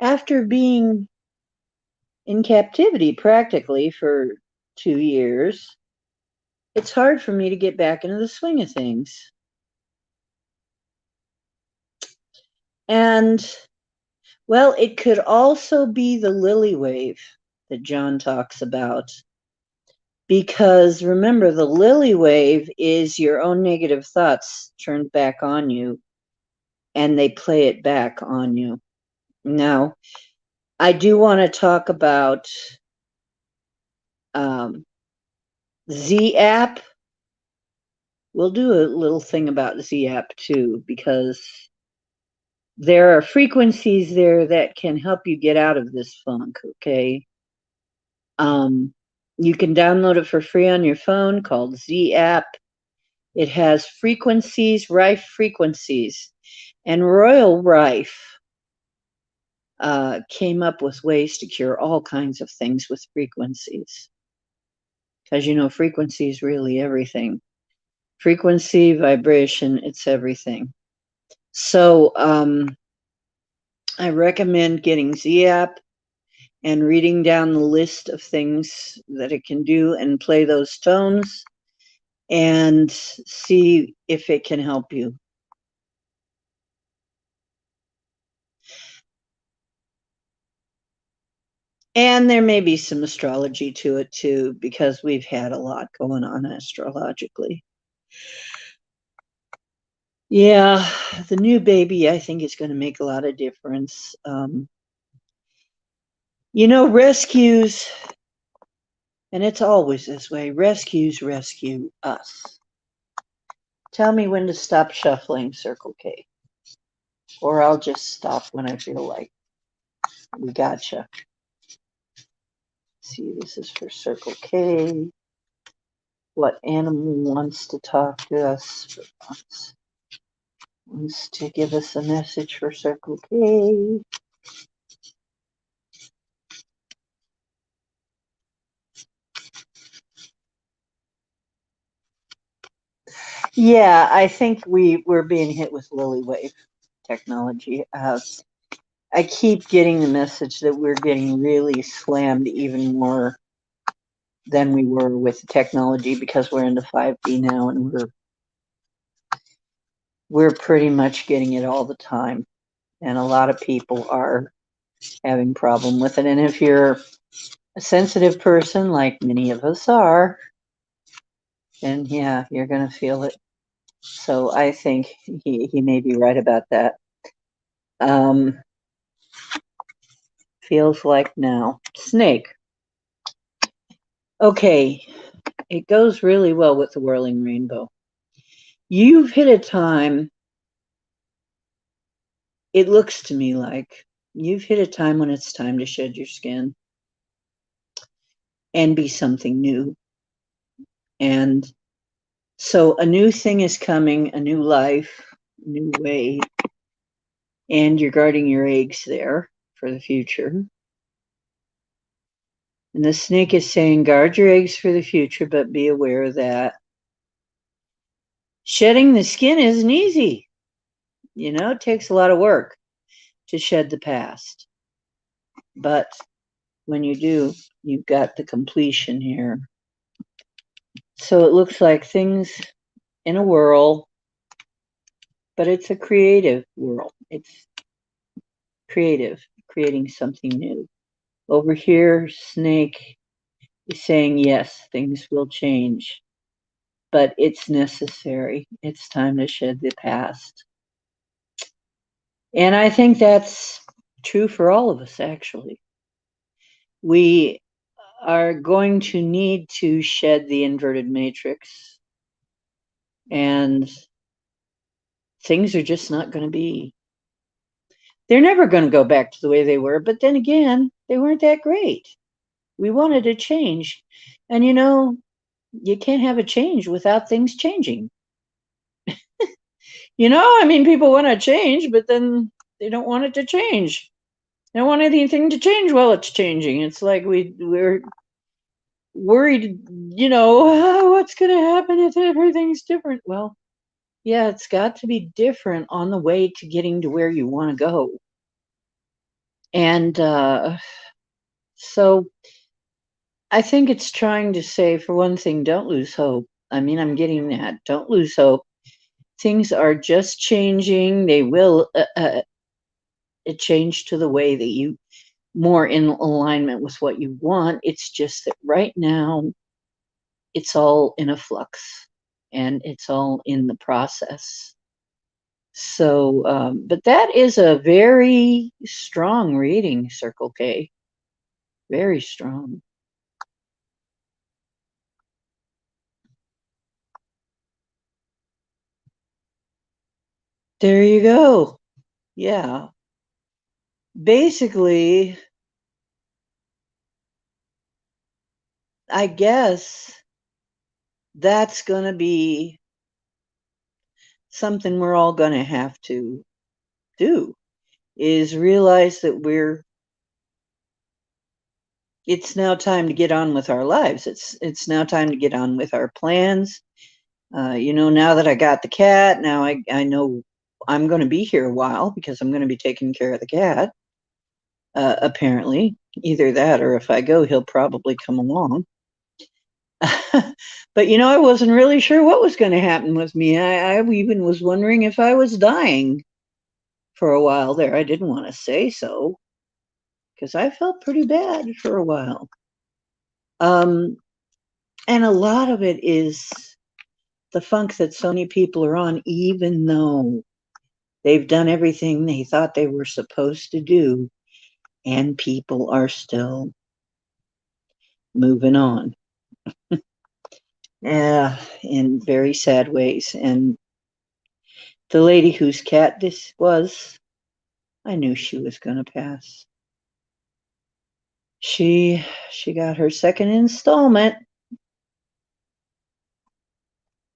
after being in captivity practically for 2 years, it's hard for me to get back into the swing of things. And, well, it could also be the lily wave that John talks about. Because remember, the lily wave is your own negative thoughts turned back on you, and they play it back on you. Now, I do want to talk about Z app. We'll do a little thing about Z app too, because there are frequencies there that can help you get out of this funk, okay? You can download it for free on your phone, called Z app. It has frequencies, Rife frequencies. And Royal Rife came up with ways to cure all kinds of things with frequencies. Because, frequency is really everything. Frequency, vibration, it's everything. So I recommend getting Z app and reading down the list of things that it can do and play those tones and see if it can help you. And there may be some astrology to it too, because we've had a lot going on astrologically. Yeah, the new baby, I think, is going to make a lot of difference. Rescues, and it's always this way, rescues rescue us. Tell me when to stop shuffling, Circle K, or I'll just stop when I feel like we gotcha. see, this is for Circle K. What animal wants to talk to us? Wants to give us a message for Circle K. Yeah, I think we're being hit with lily wave technology. I keep getting the message that we're getting really slammed even more than we were with technology because we're into 5D now and we're pretty much getting it all the time. And a lot of people are having problem with it. And if you're a sensitive person, like many of us are, then yeah, you're going to feel it. So I think he may be right about that. Feels like now. Snake. Okay, it goes really well with the whirling rainbow. You've hit a time, it looks to me like you've hit a time when it's time to shed your skin and be something new. And so a new thing is coming, a new life, a new way, and you're guarding your eggs there for the future. And the snake is saying, guard your eggs for the future, but be aware that shedding the skin isn't easy. You know, it takes a lot of work to shed the past. But when you do, you've got the completion here. So it looks like things in a whirl, but it's a creative whirl. It's creative, creating something new. Over here, Snake is saying, yes, things will change, but it's necessary. It's time to shed the past. And I think that's true for all of us, actually. We are going to need to shed the inverted matrix, and things are just not going to be. They're never going to go back to the way they were, but then again, they weren't that great. We wanted a change. And you know, you can't have a change without things changing. You know, I mean, people want to change, but then they don't want it to change. They don't want anything to change while it's changing. It's like we're worried, you know, oh, what's going to happen if everything's different? Well, yeah, it's got to be different on the way to getting to where you want to go. And so I think it's trying to say, for one thing, don't lose hope. I mean, I'm getting that. Don't lose hope. Things are just changing. They will change to the way that you more in alignment with what you want. It's just that right now it's all in a flux and it's all in the process. So, but that is a very strong reading, Circle K. Very strong. There you go. Yeah. Basically, I guess that's going to be something we're all going to have to do is realize that it's now time to get on with our lives. It's now time to get on with our plans. You know, now that I got the cat, now I know I'm going to be here a while because I'm going to be taking care of the cat. Apparently, either that or if I go, he'll probably come along. But you know, I wasn't really sure what was going to happen with me. I even was wondering if I was dying for a while there. I didn't want to say so because I felt pretty bad for a while. And a lot of it is the funk that so many people are on, even though they've done everything they thought they were supposed to do, and people are still moving on. Yeah, in very sad ways. And the lady whose cat this was, I knew she was going to pass. She got her second installment,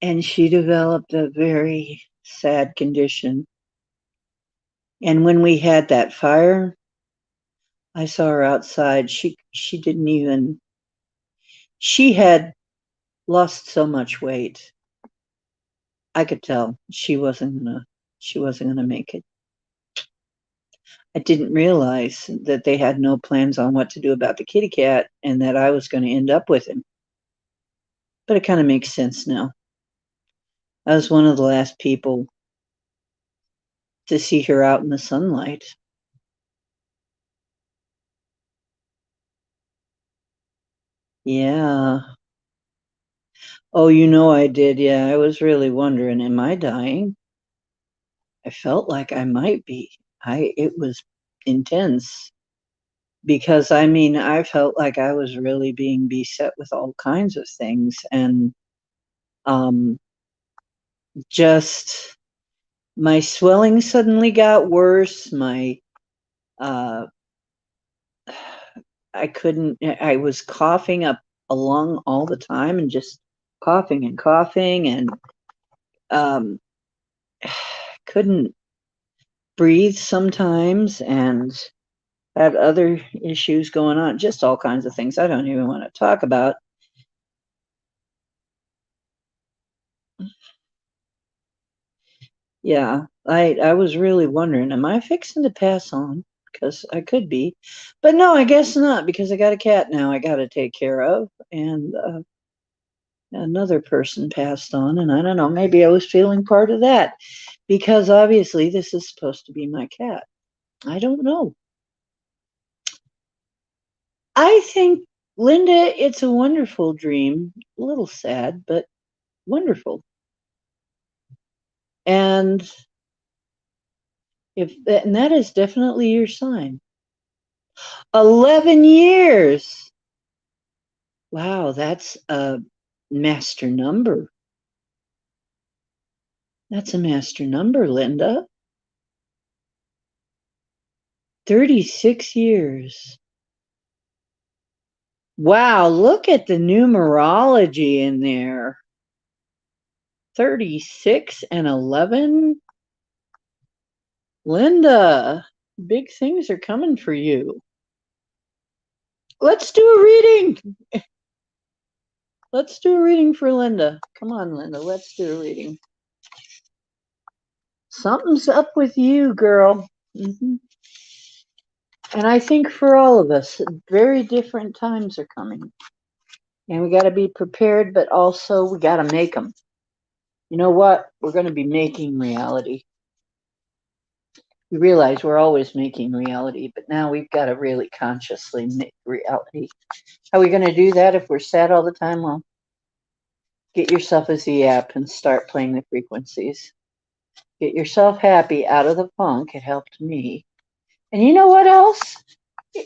and she developed a very sad condition. And when we had that fire, I saw her outside. She didn't even she had lost so much weight. I could tell she wasn't gonna make it. I didn't realize that they had no plans on what to do about the kitty cat and that I was going to end up with him. But it kind of makes sense now. I was one of the last people to see her out in the sunlight. Yeah. Oh, I did. Yeah, I was really wondering, am I dying? I felt like I might be. It was intense because I mean, I felt like I was really being beset with all kinds of things and um just my swelling suddenly got worse. My uh I was coughing up a lung all the time and just coughing and coughing and um couldn't breathe sometimes and had other issues going on, just all kinds of things I don't even want to talk about. Yeah, I was really wondering, am I fixing to pass on? Because I could be, but no, I guess not, because I got a cat now I got to take care of, and another person passed on, and I don't know, maybe I was feeling part of that, because obviously this is supposed to be my cat. I don't know. I think, Linda, it's a wonderful dream, a little sad, but wonderful. And and that is definitely your sign. 11 years. Wow, that's a master number. That's a master number, Linda. 36 years. Wow, look at the numerology in there. 36 and 11. Linda, big things are coming for you. Let's do a reading. Let's do a reading for Linda. Come on, Linda, let's do a reading. Something's up with you, girl. Mm-hmm. And I think for all of us, very different times are coming. And we got to be prepared, but also we got to make them. You know what? We're going to be making reality. We realize we're always making reality, but now we've got to really consciously make reality. How are we going to do that if we're sad all the time? Well, get yourself a Z app and start playing the frequencies. Get yourself happy out of the funk. It helped me. And you know what else?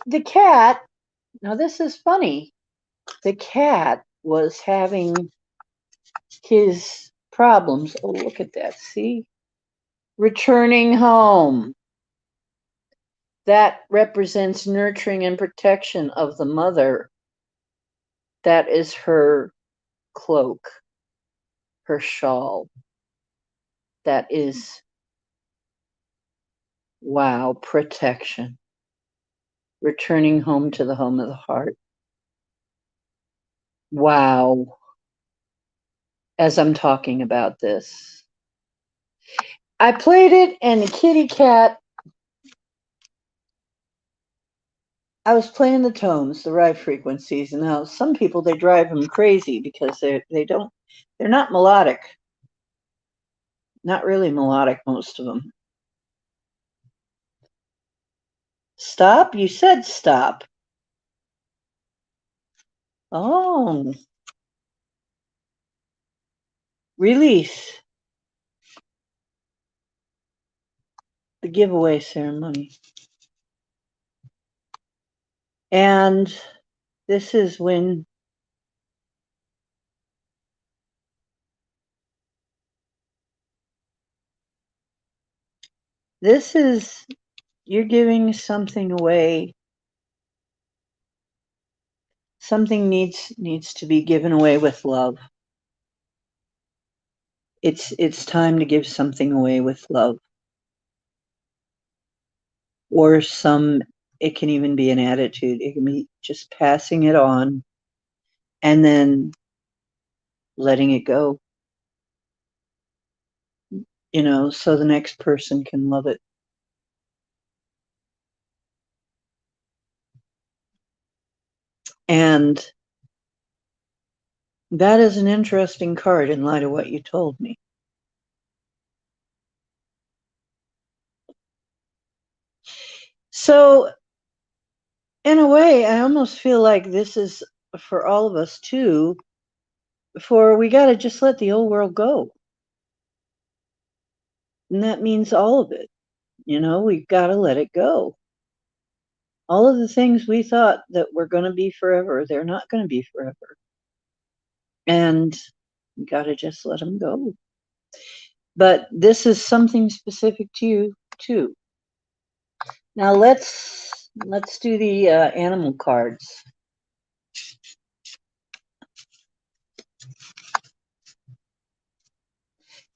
The cat, now this is funny. The cat was having his problems. Oh, look at that. See? Returning home. That represents nurturing and protection of the mother. That is her cloak, her shawl. That is, wow, protection. Returning home to the home of the heart. Wow. As I'm talking about this, I played it, and the kitty cat, I was playing the tones, the right frequencies. And now some people, they drive them crazy because they're not melodic. Not really melodic, most of them. Stop? You said stop. Oh, release. The giveaway ceremony. And this is when you're giving something away something needs to be given away with love. It's time to give something away with love. Or it can even be an attitude. It can be just passing it on and then letting it go, so the next person can love it. And that is an interesting card in light of what you told me. So, in a way, I almost feel like this is for all of us too, for we got to just let the old world go. And that means all of it. We've got to let it go. All of the things we thought that were going to be forever, they're not going to be forever. And you got to just let them go. But this is something specific to you too. Now let's do the animal cards.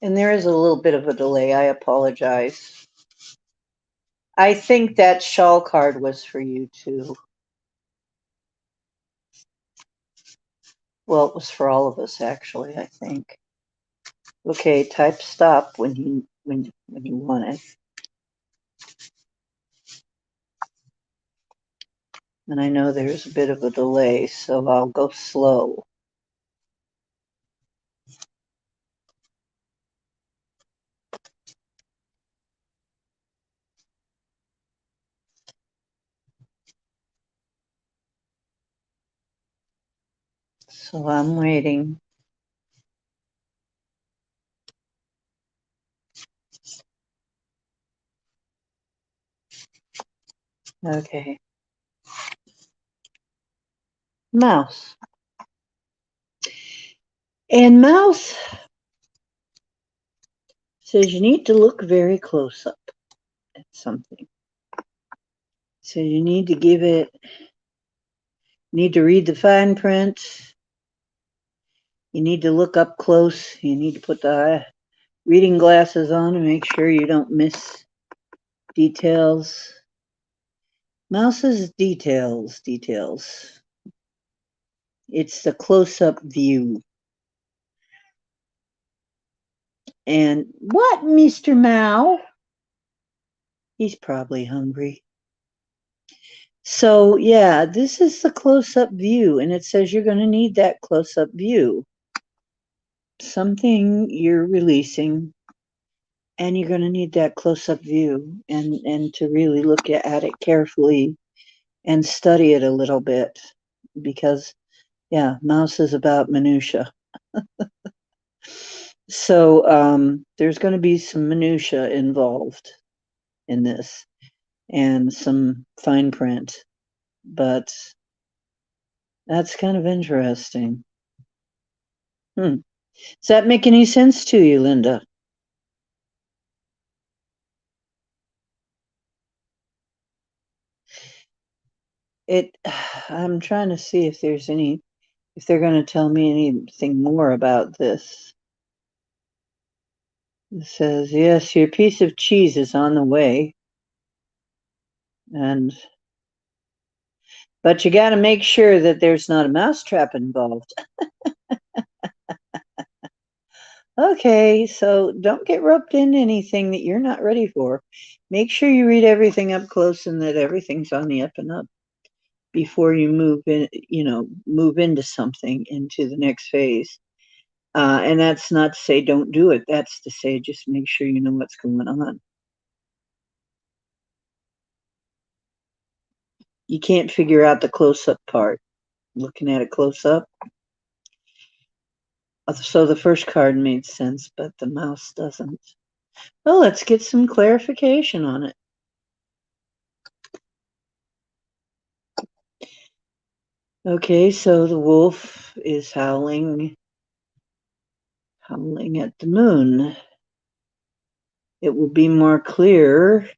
And there is a little bit of a delay. I apologize. I think that shawl card was for you too. Well, it was for all of us actually, I think. Okay, type stop when you want it. And I know there's a bit of a delay, so I'll go slow. So I'm waiting. Okay. Mouse. And mouse says you need to look very close up at something. So you need to need to read the fine print. You need to look up close. You need to put the reading glasses on and make sure you don't miss details. Mouse's details. It's the close-up view. And what, Mr. Mao? He's probably hungry. So, yeah, this is the close-up view, and it says you're going to need that close-up view. Something you're releasing, and you're going to need that close-up view and to really look at it carefully and study it a little bit because, yeah, mouse is about minutia. So there's going to be some minutia involved in this and some fine print, but that's kind of interesting. Does that make any sense to you, Linda? I'm trying to see if they're going to tell me anything more about this. It says, yes, your piece of cheese is on the way. But you got to make sure that there's not a mousetrap involved. Okay, so don't get roped into anything that you're not ready for. Make sure you read everything up close and that everything's on the up and up before you move into something, into the next phase. And that's not to say don't do it. That's to say just make sure you know what's going on. You can't figure out the close-up part. Looking at it close up. So the first card made sense, but the mouse doesn't. Well, let's get some clarification on it. Okay, so the wolf is howling at the moon. It will be more clear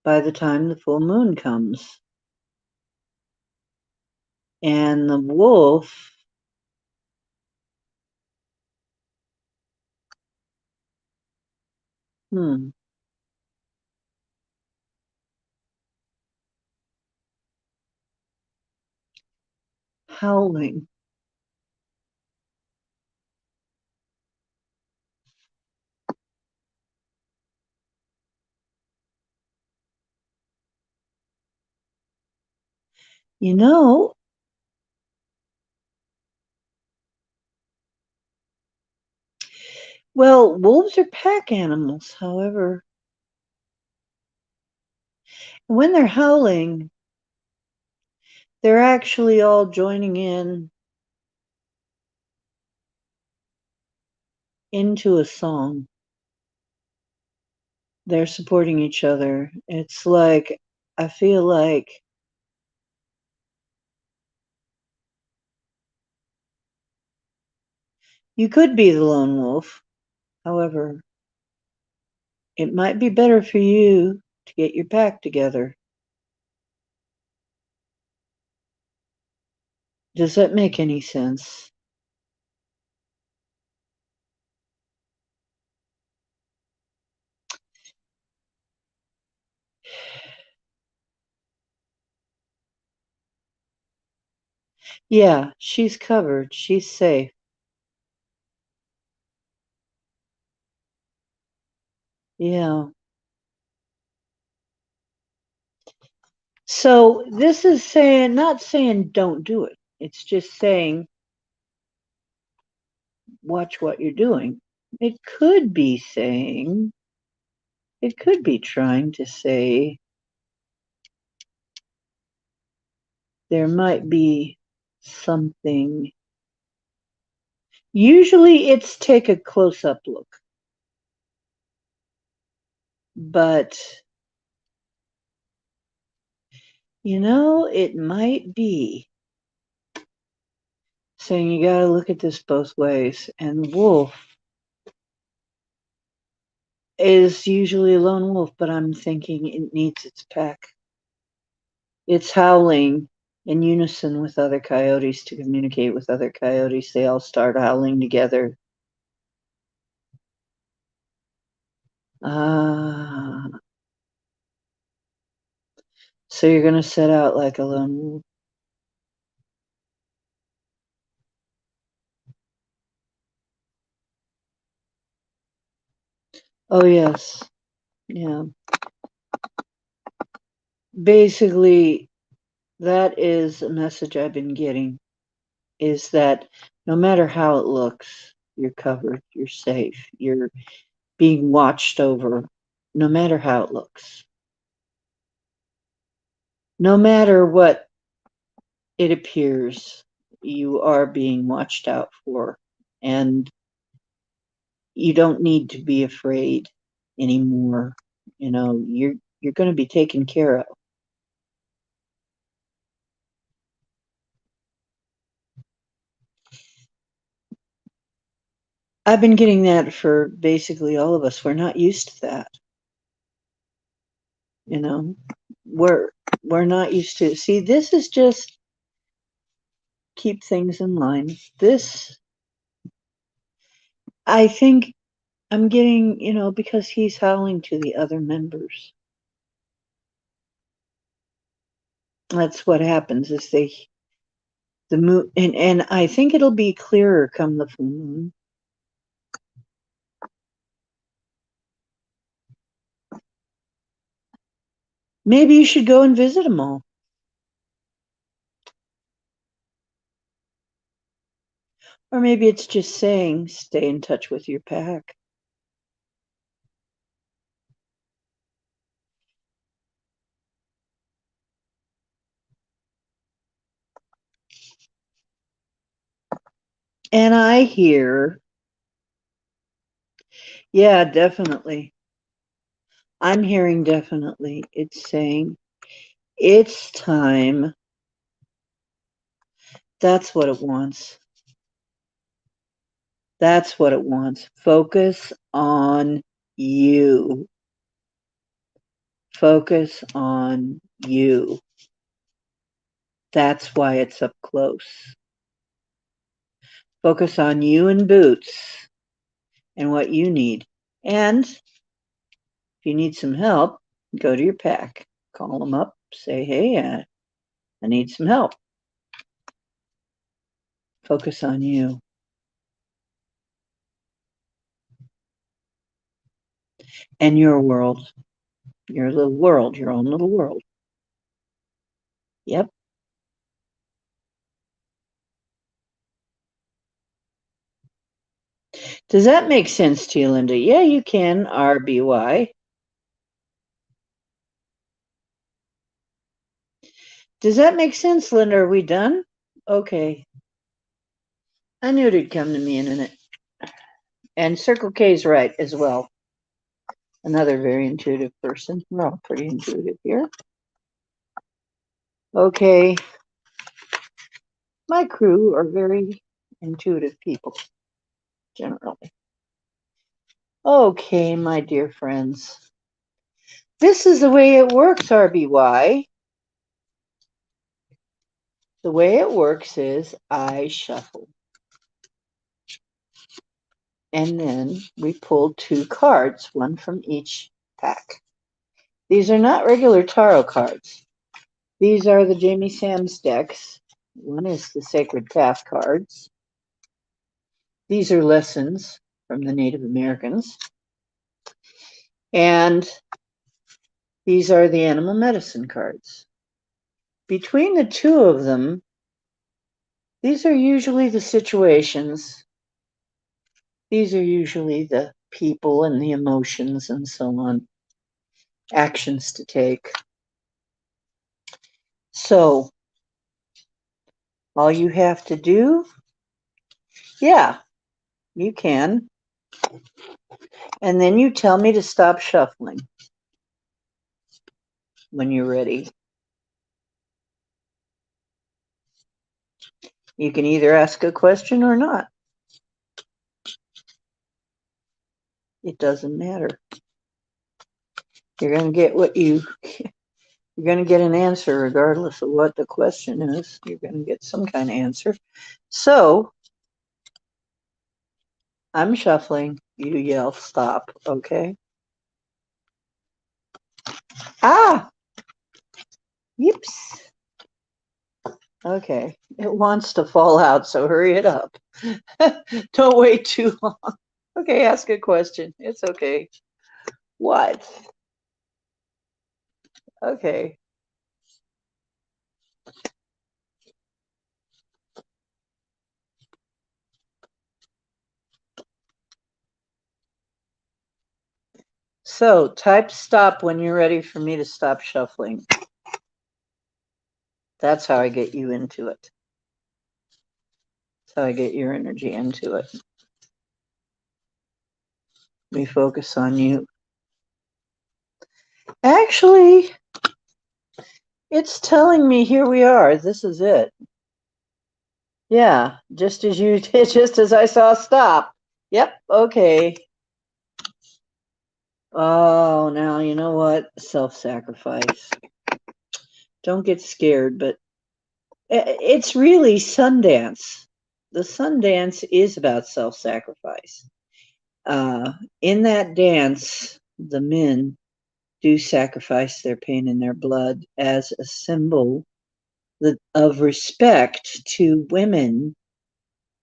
by the time the full moon comes. And the wolf, hmm, howling. You know, well, wolves are pack animals. However, when they're howling, they're actually all joining in into a song. They're supporting each other. It's like, I feel like you could be the lone wolf. However, it might be better for you to get your pack together. Does that make any sense? Yeah, she's covered. She's safe. Yeah. So this is saying, not saying don't do it. It's just saying, watch what you're doing. It could be saying, it could be trying to say there might be something. Usually it's take a close up look, but it might be saying you got to look at this both ways. And wolf is usually a lone wolf, but I'm thinking it needs its pack. It's howling in unison with other coyotes to communicate with other coyotes. They all start howling together. Ah, so you're going to set out like a lone wolf. Oh, yes. Yeah. Basically, that is a message I've been getting is that no matter how it looks, you're covered, you're safe, you're being watched over, no matter how it looks. No matter what it appears, you are being watched out for. And you don't need to be afraid anymore. You're going to be taken care of. I've been getting that for basically all of us. We're not used to that. You know, we're we're not used to. See, this is just keep things in line. This, I think, I'm getting, because he's howling to the other members. That's what happens is the moon, and I think it'll be clearer come the full moon. Maybe you should go and visit them all. Or maybe it's just saying stay in touch with your pack. And I hear, yeah, definitely. I'm hearing definitely. It's saying it's time. That's what it wants. That's what it wants. Focus on you. Focus on you. That's why it's up close. Focus on you and Boots and what you need. And if you need some help, go to your pack. Call them up. Say, hey, I need some help. Focus on you. And your world. Your little world. Your own little world. Yep. Does that make sense to you, Linda? Yeah, you can. RBY. Does that make sense, Linda? Are we done? Okay. I knew it'd come to me in a minute. And Circle K is right as well. Another very intuitive person. We're all pretty intuitive here. Okay. My crew are very intuitive people, generally. Okay, my dear friends. This is the way it works, RBY. The way it works is I shuffle. And then we pulled 2 cards, one from each pack. These are not regular tarot cards. These are the Jamie Sam's decks. One is the Sacred Path cards. These are lessons from the Native Americans. And these are the animal medicine cards. Between the 2 of them, these are usually the situations. These are usually the people and the emotions and so on, actions to take. So, all you have to do, yeah, you can. And then you tell me to stop shuffling when you're ready. You can either ask a question or not. It doesn't matter. You're going to get you're going to get an answer regardless of what the question is. You're going to get some kind of answer. So, I'm shuffling. You yell stop, okay? Ah! Yips. Okay. It wants to fall out, so hurry it up. Don't wait too long. Okay, ask a question. It's okay. What? Okay. So type stop when you're ready for me to stop shuffling. That's how I get you into it. That's how I get your energy into it. We focus on you. Actually, it's telling me here we are. This is it. Yeah, just as you did, just as I saw stop. Yep, okay. Oh, now you know what? Self-sacrifice. Don't get scared, but it's really Sundance. The Sundance is about self-sacrifice. In that dance, the men do sacrifice their pain and their blood as a symbol of respect to women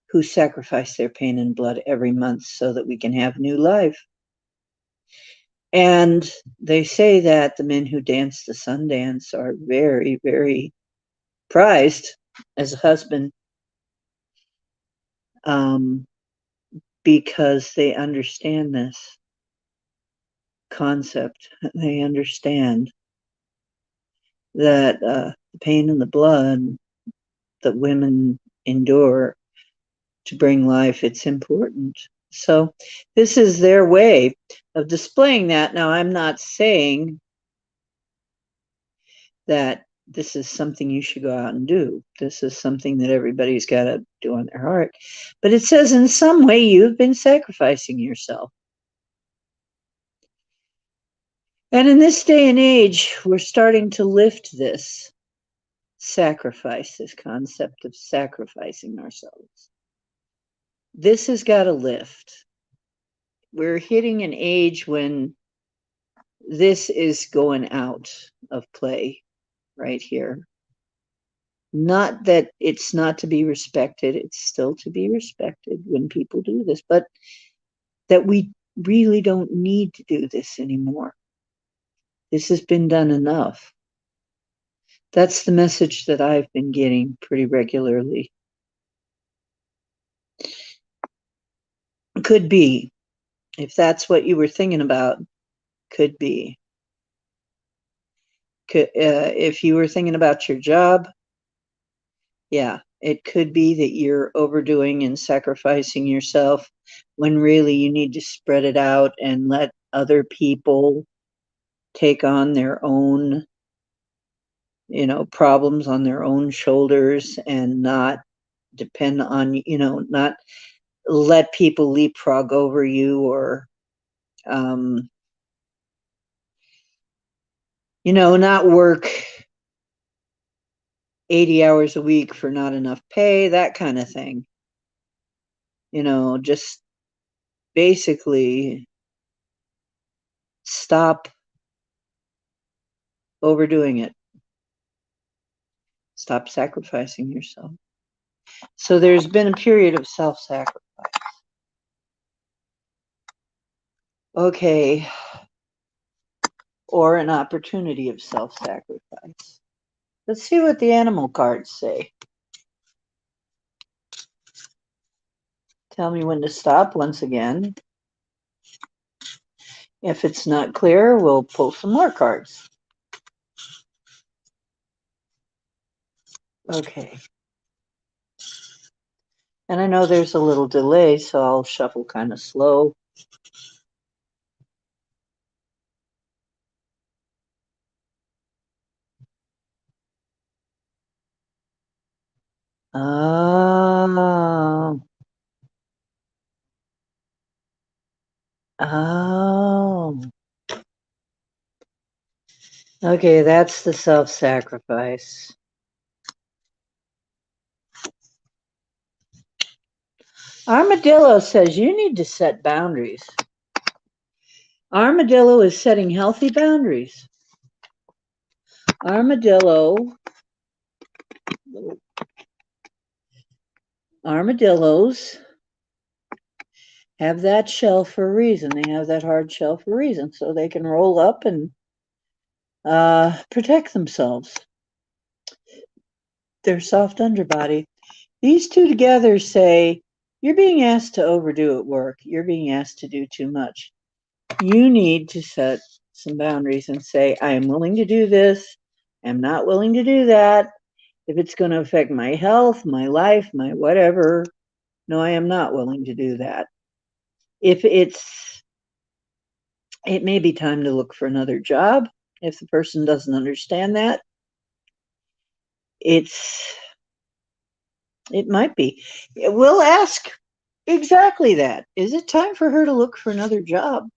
who sacrifice their pain and blood every month so that we can have new life. And they say that the men who dance the Sundance are very, very prized as a husband, because they understand this concept. They understand that the pain and the blood that women endure to bring life, it's important. So this is their way of displaying that. Now, I'm not saying that this is something you should go out and do. This is something that everybody's got to do on their heart. But it says in some way you've been sacrificing yourself. And in this day and age, we're starting to lift this sacrifice, this concept of sacrificing ourselves. This has got to lift. We're hitting an age when this is going out of play right here. Not that it's not to be respected, it's still to be respected when people do this, but that we really don't need to do this anymore. This has been done enough. That's the message that I've been getting pretty regularly. Could be. If that's what you were thinking about, could be. If you were thinking about your job, yeah, it could be that you're overdoing and sacrificing yourself when really you need to spread it out and let other people take on their own, problems on their own shoulders and not depend on, not let people leapfrog over you or, not work 80 hours a week for not enough pay, that kind of thing. Just basically stop overdoing it. Stop sacrificing yourself. So there's been a period of self-sacrifice. Okay. Or an opportunity of self-sacrifice. Let's see what the animal cards say. Tell me when to stop once again. If it's not clear, we'll pull some more cards. Okay. And I know there's a little delay, so I'll shuffle kind of slow. Oh. Oh. Okay, that's the self-sacrifice. Armadillo says you need to set boundaries. Armadillo is setting healthy boundaries. Armadillos have that shell for a reason. They have that hard shell for a reason, so they can roll up and protect themselves. Their soft underbody. These two together say, you're being asked to overdo at work. You're being asked to do too much. You need to set some boundaries and say, I am willing to do this. I'm not willing to do that. If it's going to affect my health, my life, my whatever, no, I am not willing to do that. If it may be time to look for another job. If the person doesn't understand that, it might be. We'll ask exactly that. Is it time for her to look for another job?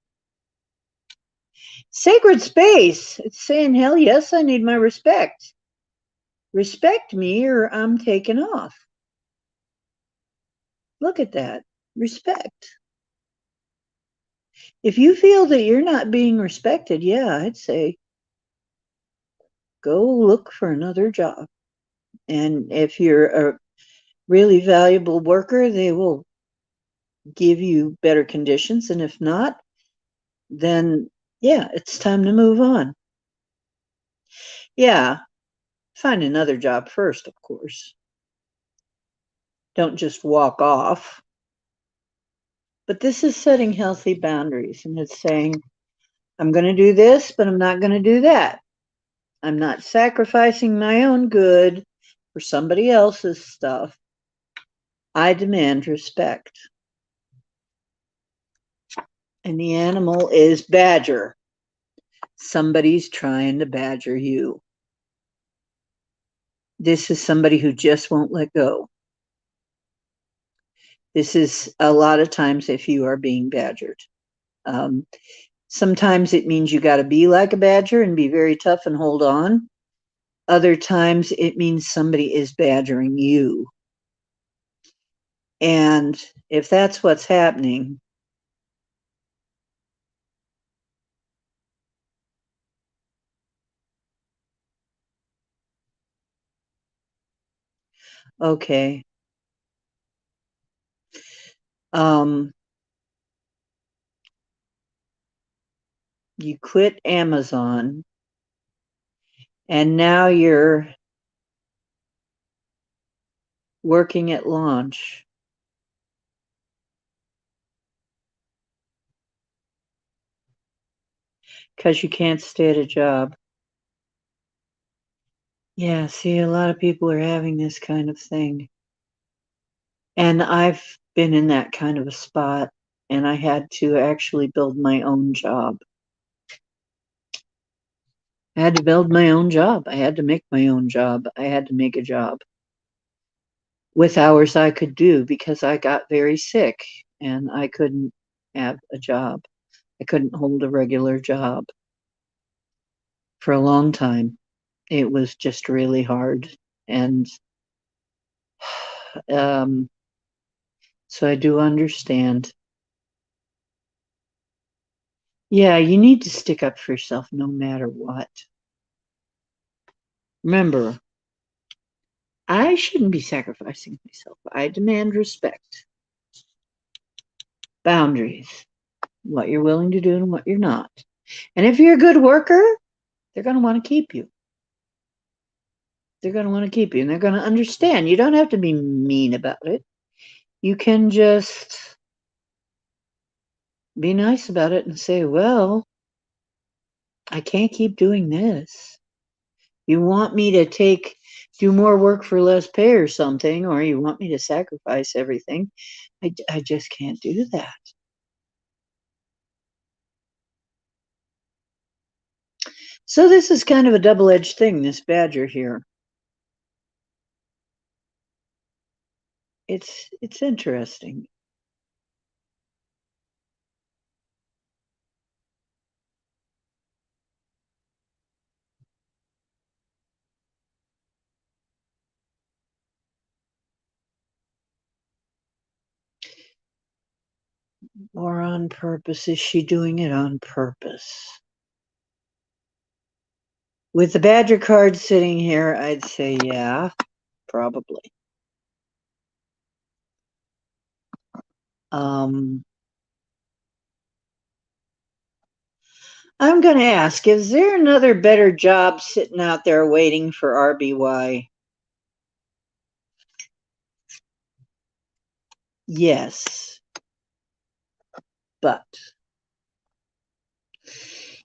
Sacred space. It's saying, hell yes, I need my respect. Respect me or I'm taken off. Look at that. Respect. If you feel that you're not being respected, yeah, I'd say go look for another job. And if you're a really valuable worker, they will give you better conditions. And if not, then yeah, it's time to move on. Yeah, find another job first, of course. Don't just walk off. But this is setting healthy boundaries, and it's saying, I'm going to do this, but I'm not going to do that. I'm not sacrificing my own good for somebody else's stuff. I demand respect. And the animal is badger. Somebody's trying to badger you. This is somebody who just won't let go. This is a lot of times if you are being badgered. Sometimes it means you got to be like a badger and be very tough and hold on. Other times it means somebody is badgering you. And if that's what's happening, okay. Um, you quit Amazon and now you're working at launch because you can't stay at a job. Yeah, see, a lot of people are having this kind of thing. And I've been in that kind of a spot, and I had to actually build my own job. I had to build my own job. I had to make my own job. I had to make a job with hours I could do because I got very sick and I couldn't have a job. I couldn't hold a regular job for a long time. It was just really hard. And um, so I do understand. Yeah, you need to stick up for yourself no matter what. Remember, I shouldn't be sacrificing myself. I demand respect, boundaries, what you're willing to do and what you're not. And if you're a good worker, they're going to want to keep you. They're going to want to keep you and they're going to understand. You don't have to be mean about it. You can just be nice about it and say, well, I can't keep doing this. You want me to do more work for less pay or something, or you want me to sacrifice everything. I just can't do that. So this is kind of a double-edged thing, this badger here. It's interesting. Or on purpose. Is she doing it on purpose? With the badger card sitting here, I'd say yeah, probably. Um, I'm going to ask, is there another better job sitting out there waiting for RBY? Yes, but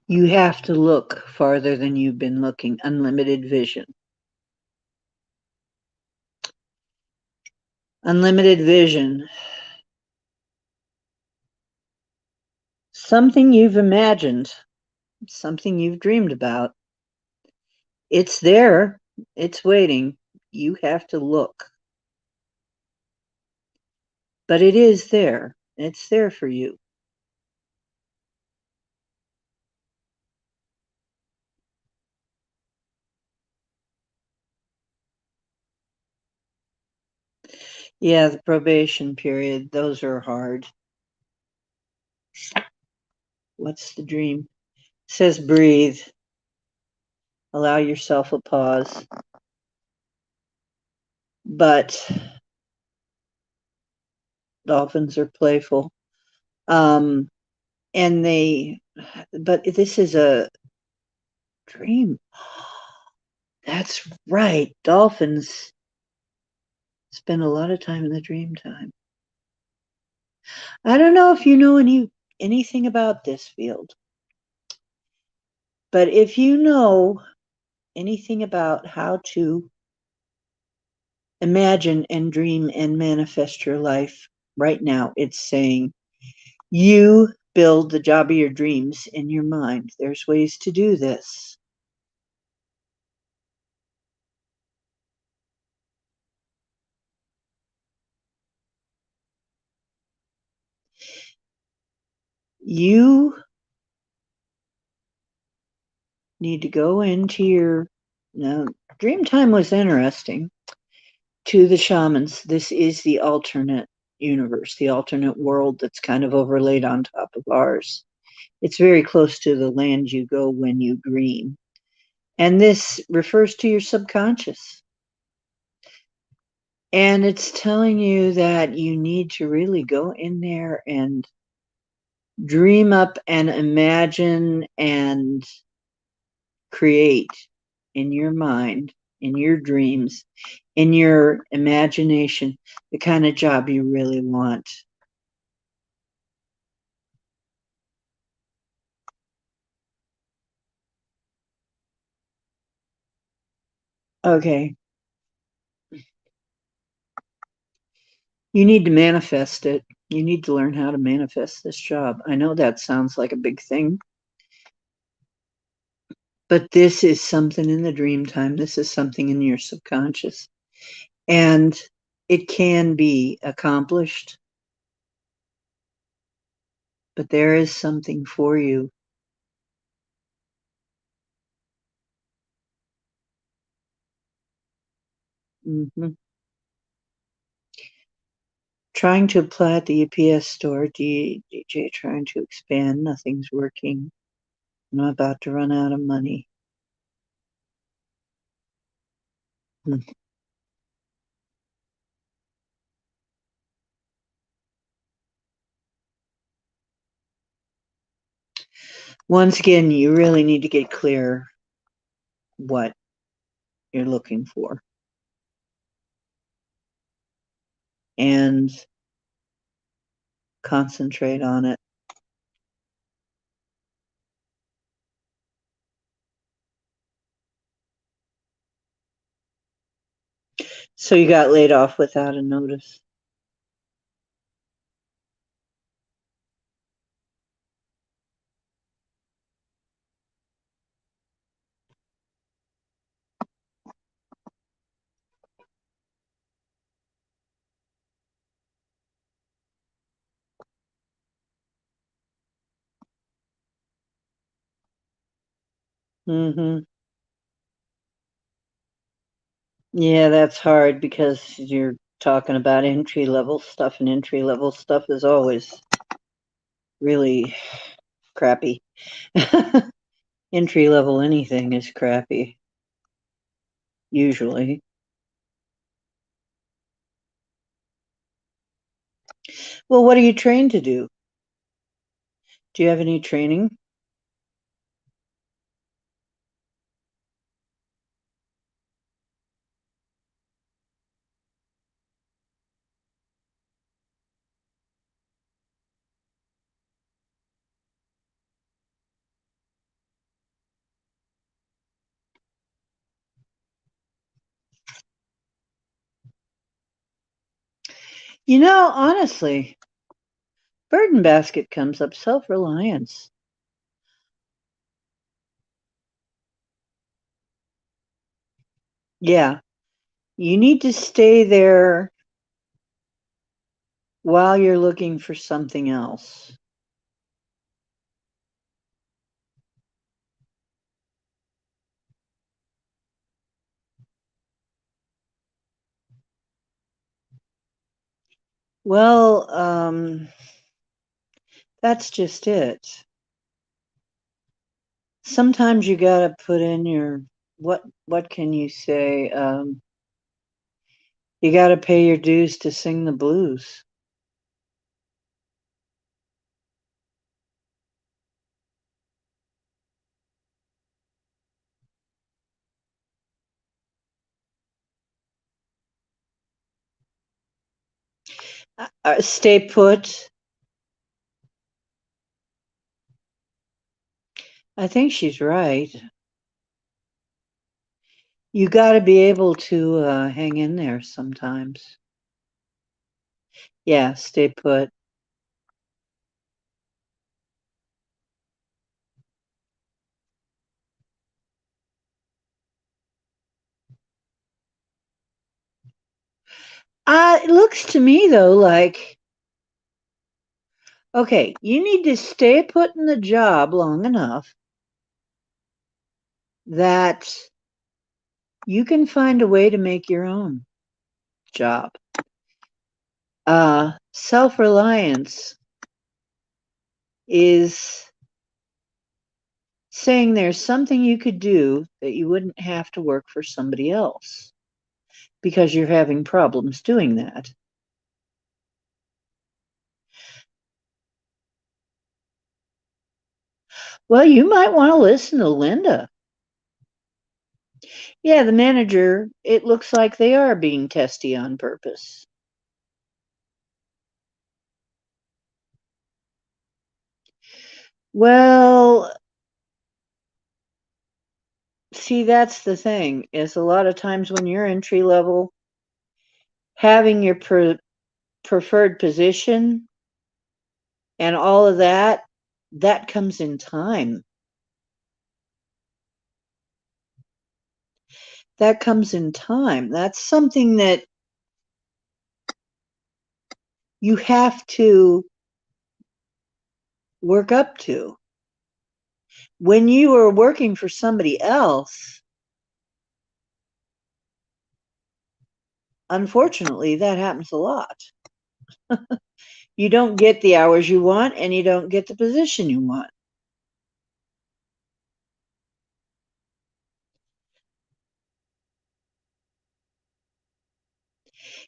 you have to look farther than you've been looking. Unlimited vision. Unlimited vision. Something you've imagined, something you've dreamed about. It's there. It's waiting. You have to look. But it is there. It's there for you. Yeah, the probation period, those are hard. What's the dream? It says breathe. Allow yourself a pause. But dolphins are playful. Um, and but this is a dream. That's right. Dolphins spend a lot of time in the dream time. I don't know if you know anything about this field, but if you know anything about how to imagine and dream and manifest your life right now, it's saying you build the job of your dreams in your mind. There's ways to do this. You need to go into your Now, dream time was interesting. To the shamans, this is the alternate universe, the alternate world that's kind of overlaid on top of ours. It's very close to the land you go when you dream. And this refers to your subconscious. And it's telling you that you need to really go in there and dream up and imagine and create in your mind, in your dreams, in your imagination, the kind of job you really want. Okay, you need to manifest it. You need to learn how to manifest this job. I know that sounds like a big thing, but this is something in the dream time. This is something in your subconscious. And it can be accomplished, but there is something for you. Hmm. Trying to apply at the UPS store, DJ trying to expand, nothing's working. I'm about to run out of money. Hmm. Once again, you really need to get clear what you're looking for and concentrate on it. So you got laid off without a notice. Hmm. Yeah, that's hard because you're talking about entry level stuff, and entry level stuff is always really crappy. Entry level anything is crappy, usually. Well, what are you trained to do? Do you have any training? Honestly, burden basket comes up self reliance. Yeah, you need to stay there while you're looking for something else. Well, that's just it. Sometimes you gotta put in your what can you say? You gotta pay your dues to sing the blues. Stay put. I think she's right. You got to be able to hang in there sometimes. Yeah, stay put. It looks to me though like okay, you need to stay put in the job long enough that You can find a way to make your own job. Self-reliance is saying there's something you could do that you wouldn't have to work for somebody else because you're having problems doing that. Well, you might want to listen to Linda. Yeah, the manager, it looks like they are being testy on purpose. Well, see, that's the thing, is a lot of times when you're entry level, having your preferred position and all of that, that comes in time. That comes in time. That's something that you have to work up to. When you are working for somebody else, unfortunately, that happens a lot. You don't get the hours you want and you don't get the position you want.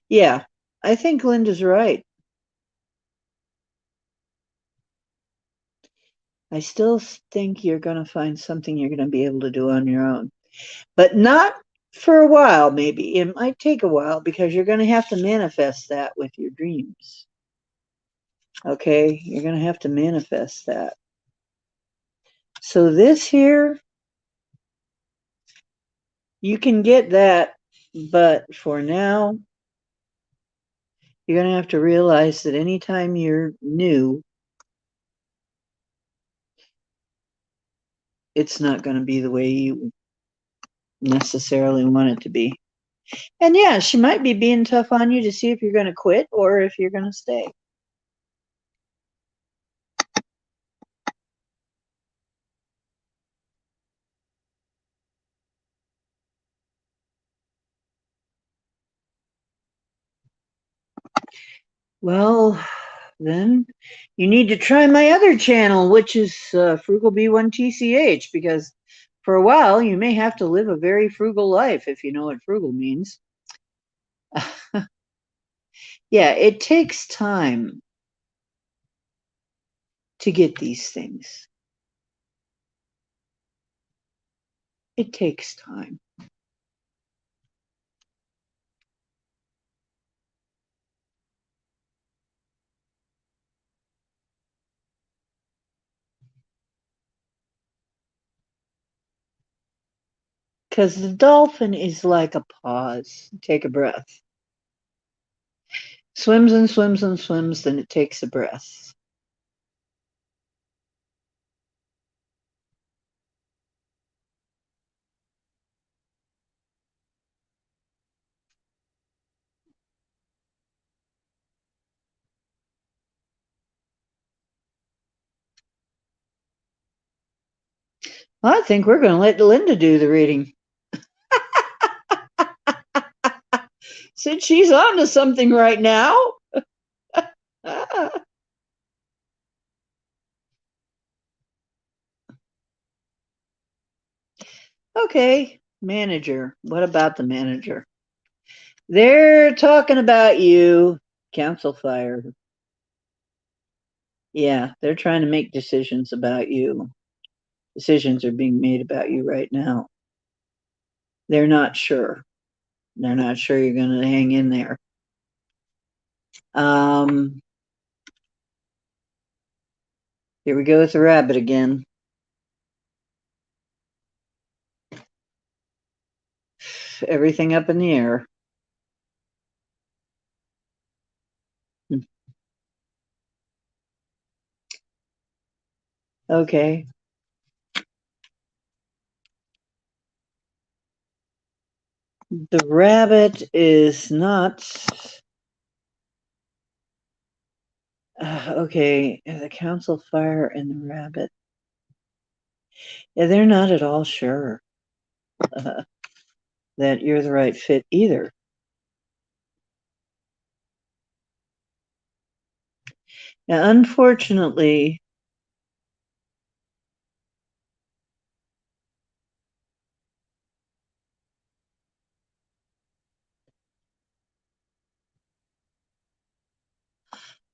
Yeah, I think Linda's right. I still think you're going to find something you're going to be able to do on your own, but not for a while, maybe. It might take a while because you're going to have to manifest that with your dreams. Okay, you're going to have to manifest that. So, this here, you can get that, but for now, you're going to have to realize that anytime you're new, it's not going to be the way you necessarily want it to be. And yeah, she might be being tough on you to see if you're going to quit or if you're going to stay. Well, then you need to try my other channel, which is Frugal B1TCH, because for a while you may have to live a very frugal life if you know what frugal means. Yeah, it takes time to get these things. It takes time. Because the dolphin is like a pause. Take a breath. Swims and swims and swims, then it takes a breath. I think we're going to let Linda do the reading. Since she's on to something right now. Okay, manager. What about the manager? They're talking about you. Council fire. Yeah, they're trying to make decisions about you. Decisions are being made about you right now. They're not sure. They're not sure you're going to hang in there. Um, Here we go with the rabbit again. Everything up in the air. Okay. The rabbit is not. Okay, the council fire and the rabbit. Yeah, they're not at all sure. that you're the right fit either. Now, unfortunately,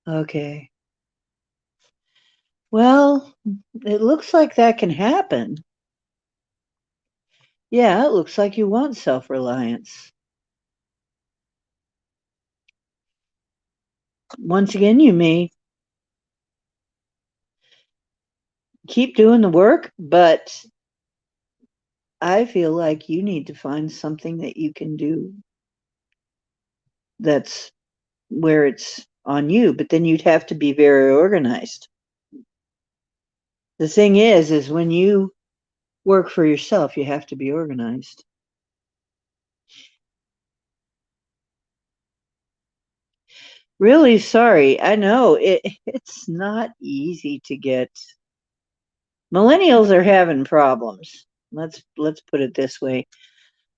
okay. Well, it looks like that can happen. Yeah, it looks like you want self reliance. Once again, you may keep doing the work, but I feel like you need to find something that you can do that's where it's on you, but then you'd have to be very organized. The thing is when you work for yourself, you have to be organized. Really sorry. I know it's not easy to get. Millennials are having problems. Let's put it this way.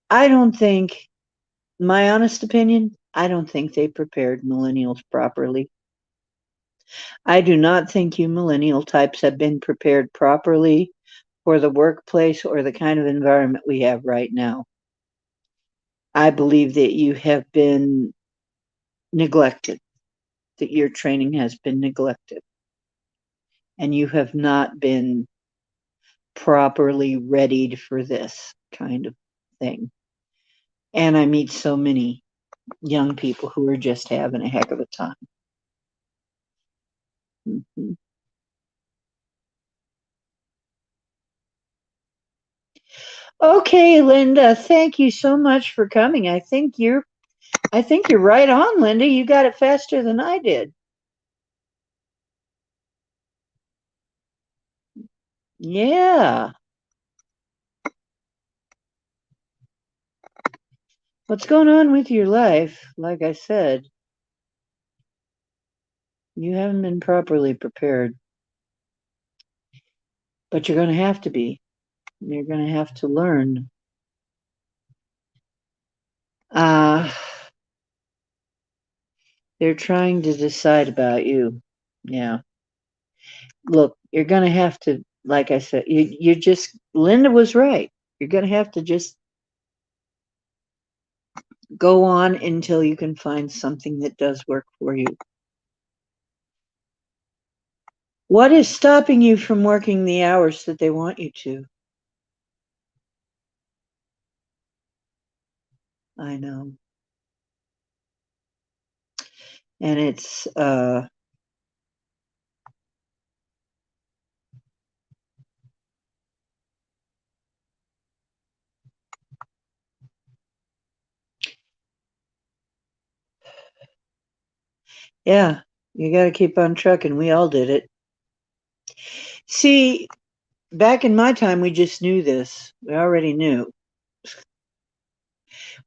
I don't think, my honest opinion, I don't think they prepared millennials properly. I do not think you millennial types have been prepared properly for the workplace or the kind of environment we have right now. I believe that you have been neglected, that your training has been neglected, and you have not been properly readied for this kind of thing. And I meet so many young people who are just having a heck of a time. Mhm. Okay, Linda, thank you so much for coming. I think you're right on, Linda. You got it faster than I did. Yeah. What's going on with your life? Like I said, you haven't been properly prepared, but you're going to have to be. You're going to have to learn. Uh, they're trying to decide about you. Yeah. Look, you're going to have to, like I said, you just, Linda was right. You're going to have to just go on until you can find something that does work for you. What is stopping you from working the hours that they want you to? I know. And it's, yeah, you got to keep on trucking. We all did it. See, back in my time, we just knew this. We already knew.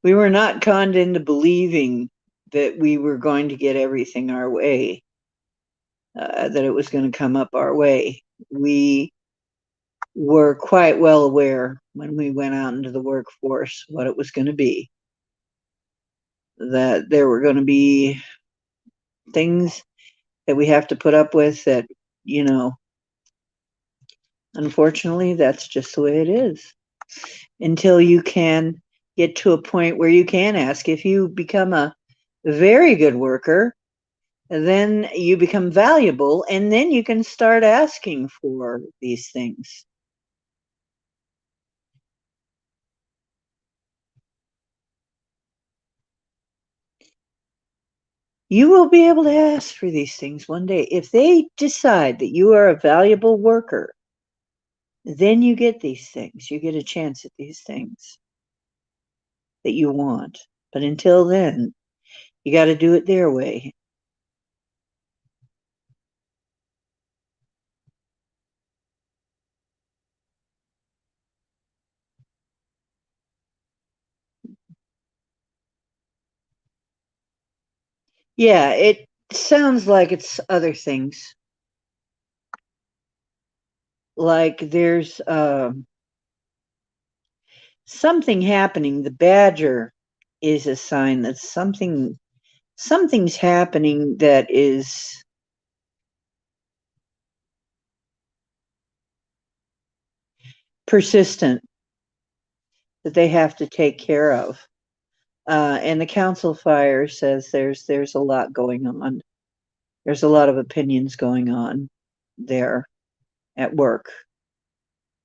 We were not conned into believing that we were going to get everything our way, that it was going to come up our way. We were quite well aware when we went out into the workforce what it was going to be, that there were going to be things that we have to put up with that, you know, unfortunately, that's just the way it is. Until you can get to a point where you can ask. If you become a very good worker, then you become valuable, and then you can start asking for these things. You will be able to ask for these things one day. If they decide that you are a valuable worker, then you get these things. You get a chance at these things that you want. But until then, you got to do it their way. Yeah, it sounds like it's other things. Like there's something happening. The badger is a sign that something's happening that is persistent that they have to take care of. And the council fire says there's a lot going on. There's a lot of opinions going on there at work.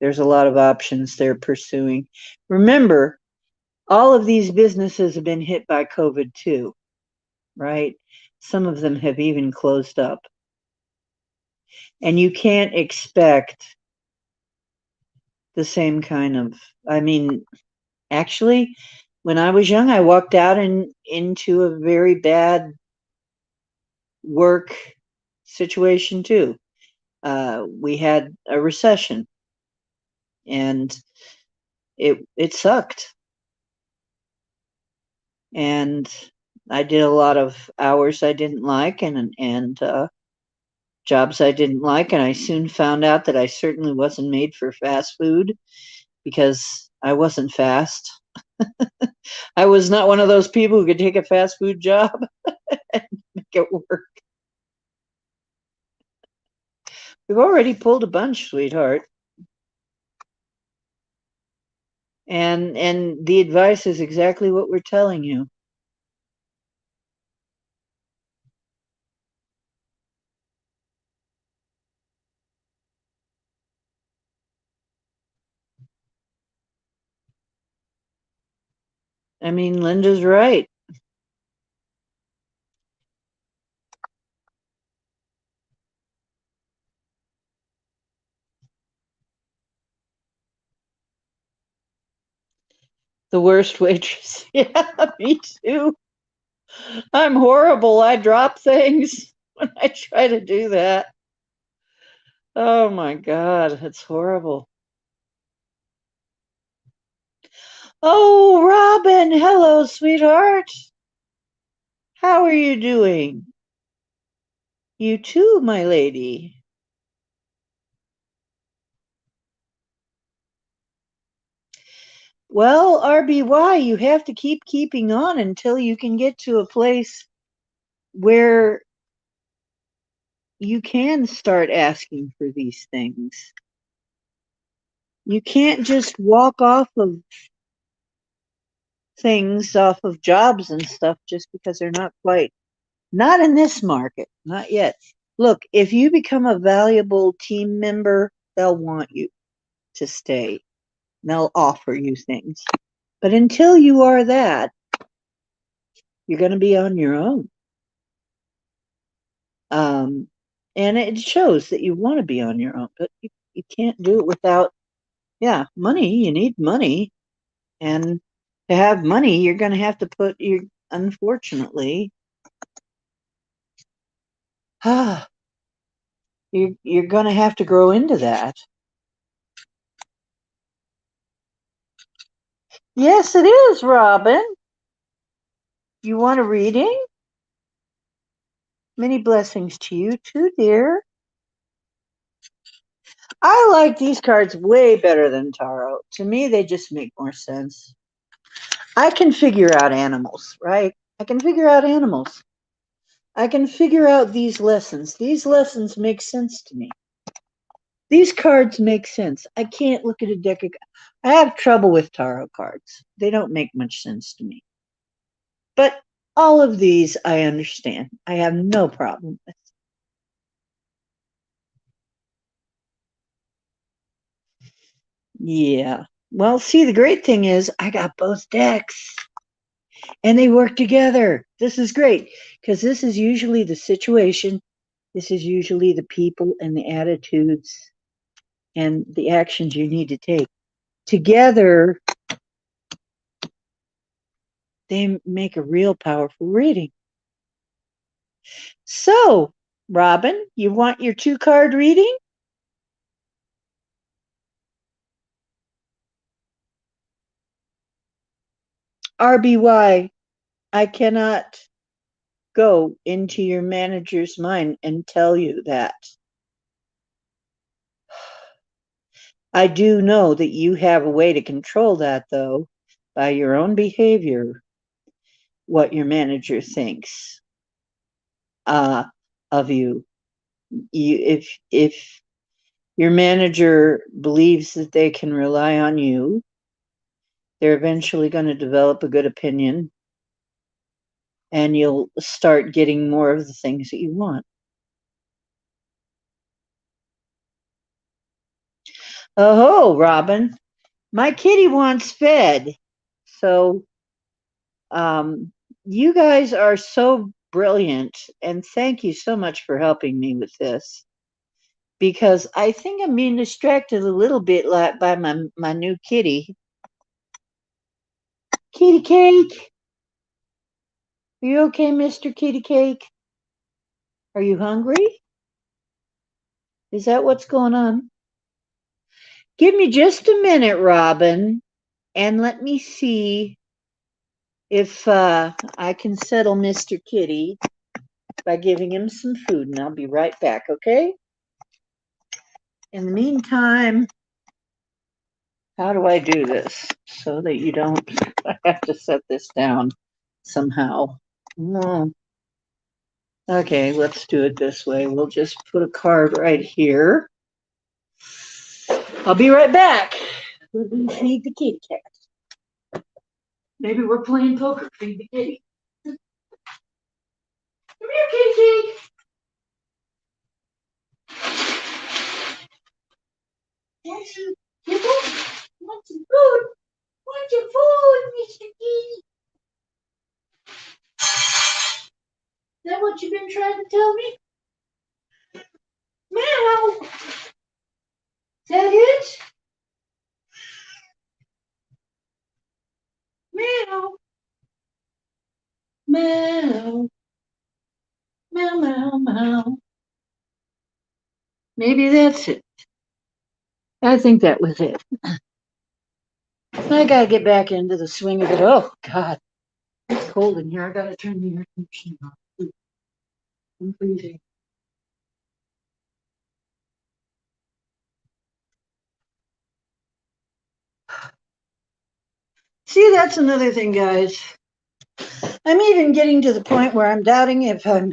There's a lot of options they're pursuing. Remember, all of these businesses have been hit by COVID too, right? Some of them have even closed up. And you can't expect the same kind of, I mean, actually, when I was young, I walked out into a very bad work situation too. We had a recession, and it sucked. And I did a lot of hours I didn't like, and jobs I didn't like, and I soon found out that I certainly wasn't made for fast food because I wasn't fast. I was not one of those people who could take a fast food job and make it work. We've already pulled a bunch, sweetheart. And the advice is exactly what we're telling you. I mean, Linda's right. The worst waitress. Yeah, me too. I'm horrible. I drop things when I try to do that. Oh my God, it's horrible. Oh, Robin, hello, sweetheart. How are you doing? You too, my lady. Well, RBY, you have to keep keeping on until you can get to a place where you can start asking for these things. You can't just walk off of things, off of jobs and stuff, just because they're not quite, not in this market, not yet. Look, if you become a valuable team member, they'll want you to stay. They'll offer you things. But until you are that, you're going to be on your own. Um, and it shows that you want to be on your own, but you can't do it without, yeah, money. You need money. And to have money, you're going to have to put your, unfortunately, you're going to have to grow into that. Yes, it is, Robin. You want a reading? Many blessings to you too, dear. I like these cards way better than tarot. To me, they just make more sense. I can figure out animals, right? I can figure out animals. I can figure out these lessons. These lessons make sense to me. These cards make sense. I can't look at a deck of. I have trouble with tarot cards. They don't make much sense to me. But all of these I understand. I have no problem with. Yeah. Well, see, the great thing is I got both decks and they work together. This is great because this is usually the situation. This is usually the people and the attitudes and the actions you need to take. Together, they make a real powerful reading. So, Robin, you want your 2 card reading? RBY, I cannot go into your manager's mind and tell you that. I do know that you have a way to control that, though, by your own behavior, what your manager thinks uh, of you. If your manager believes that they can rely on you, they're eventually going to develop a good opinion, and you'll start getting more of the things that you want. Oh, Robin, my kitty wants fed. So, you guys are so brilliant, and thank you so much for helping me with this. Because I think I'm being distracted a little bit by my new kitty. Kitty Cake, are you okay, Mr. Kitty Cake? Are you hungry? Is that what's going on? Give me just a minute, Robin, and let me see if I can settle Mr. Kitty by giving him some food, and I'll be right back, okay? In the meantime, how do I do this so that you don't I have to set this down somehow? No. Okay, let's do it this way. We'll just put a card right here. I'll be right back. Let me feed the kitty cat. Maybe we're playing poker. Feed the kitty. Come here, kitty. Want some kibble? Want some food? Want your food, Mr. Kitty? Is that what you've been trying to tell me? Meow. Is that it? Meow. Meow. Meow, meow, meow. Maybe that's it. I think that was it. I gotta get back into the swing of it. Oh, God. It's cold in here. I gotta turn the air conditioning on. I'm freezing. See, that's another thing, guys. I'm even getting to the point where I'm doubting if I'm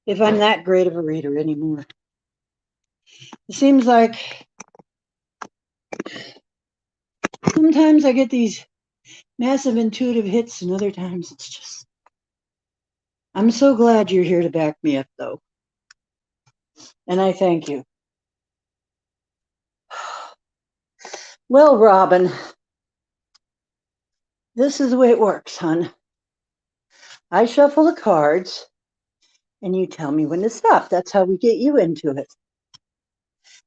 that great of a reader anymore. It seems like sometimes I get these massive intuitive hits, and other times it's just. I'm so glad you're here to back me up, though. And I thank you. Well, Robin, this is the way it works, hon. I shuffle the cards, and you tell me when to stop. That's how we get you into it.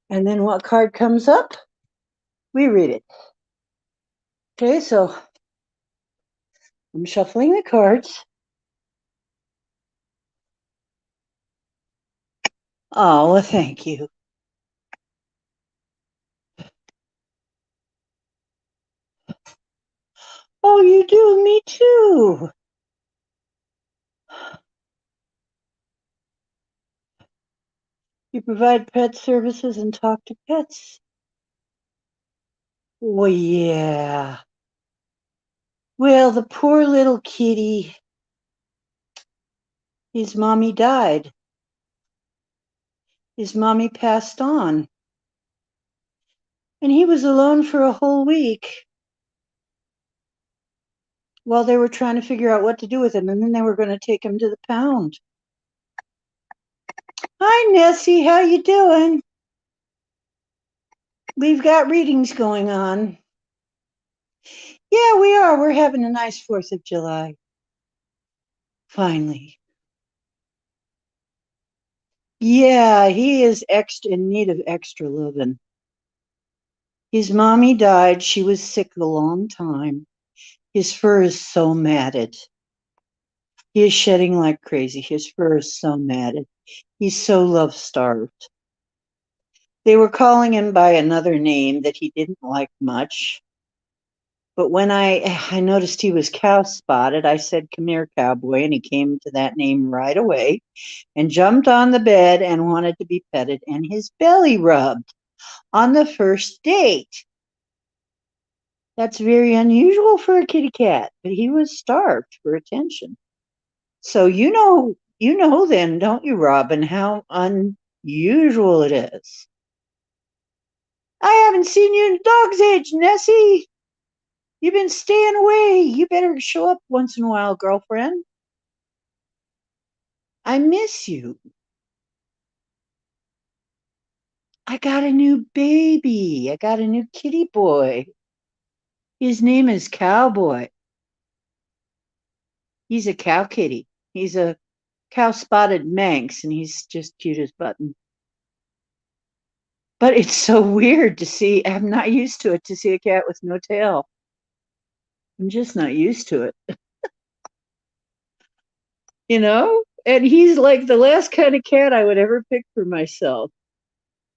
And then what card comes up, we read it. Okay, so I'm shuffling the cards. Oh, well, thank you. Oh, you do? Me too. You provide pet services and talk to pets. Well, yeah. Well, the poor little kitty, his mommy died. His mommy passed on. And he was alone for a whole week while they were trying to figure out what to do with him. And then they were going to take him to the pound. Hi, Nessie. How you doing? We've got readings going on. Yeah, we are. We're having a nice 4th of July. Finally. Yeah, he is in need of extra loving. His mommy died. She was sick a long time. His fur is so matted. He is shedding like crazy. His fur is so matted. He's so love-starved. They were calling him by another name that he didn't like much. But when I noticed he was cow-spotted, I said, "Come here, Cowboy," and he came to that name right away and jumped on the bed and wanted to be petted and his belly rubbed. on the first date. That's very unusual for a kitty cat, but he was starved for attention. So you know then, don't you, Robin, how unusual it is. I haven't seen you in a dog's age, Nessie. You've been staying away. You better show up once in a while, girlfriend. I miss you. I got a new baby. I got a new kitty boy. His name is Cowboy. He's a cow kitty. He's a cow spotted manx, and he's just cute as button. But it's so weird to see. I'm not used to it to see a cat with no tail. I'm just not used to it, you know? And he's like the last kind of cat I would ever pick for myself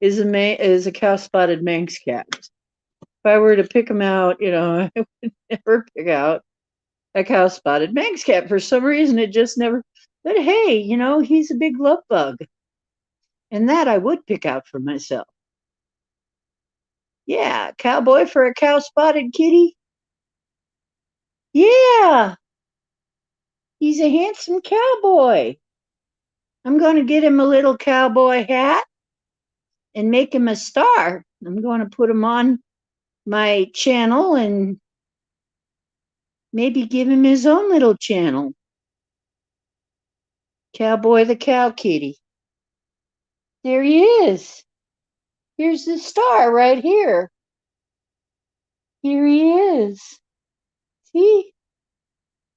is a cow spotted manx cat. If I were to pick him out, I would never pick out a cow spotted manx cat. For some reason, it just never. But hey, he's a big love bug, and that I would pick out for myself. Yeah, cowboy for a cow spotted kitty. Yeah, he's a handsome cowboy. I'm going to get him a little cowboy hat and make him a star. I'm going to put him on my channel and maybe give him his own little channel. Cowboy the cow kitty. There he is. Here's the star right here. Here he is. See?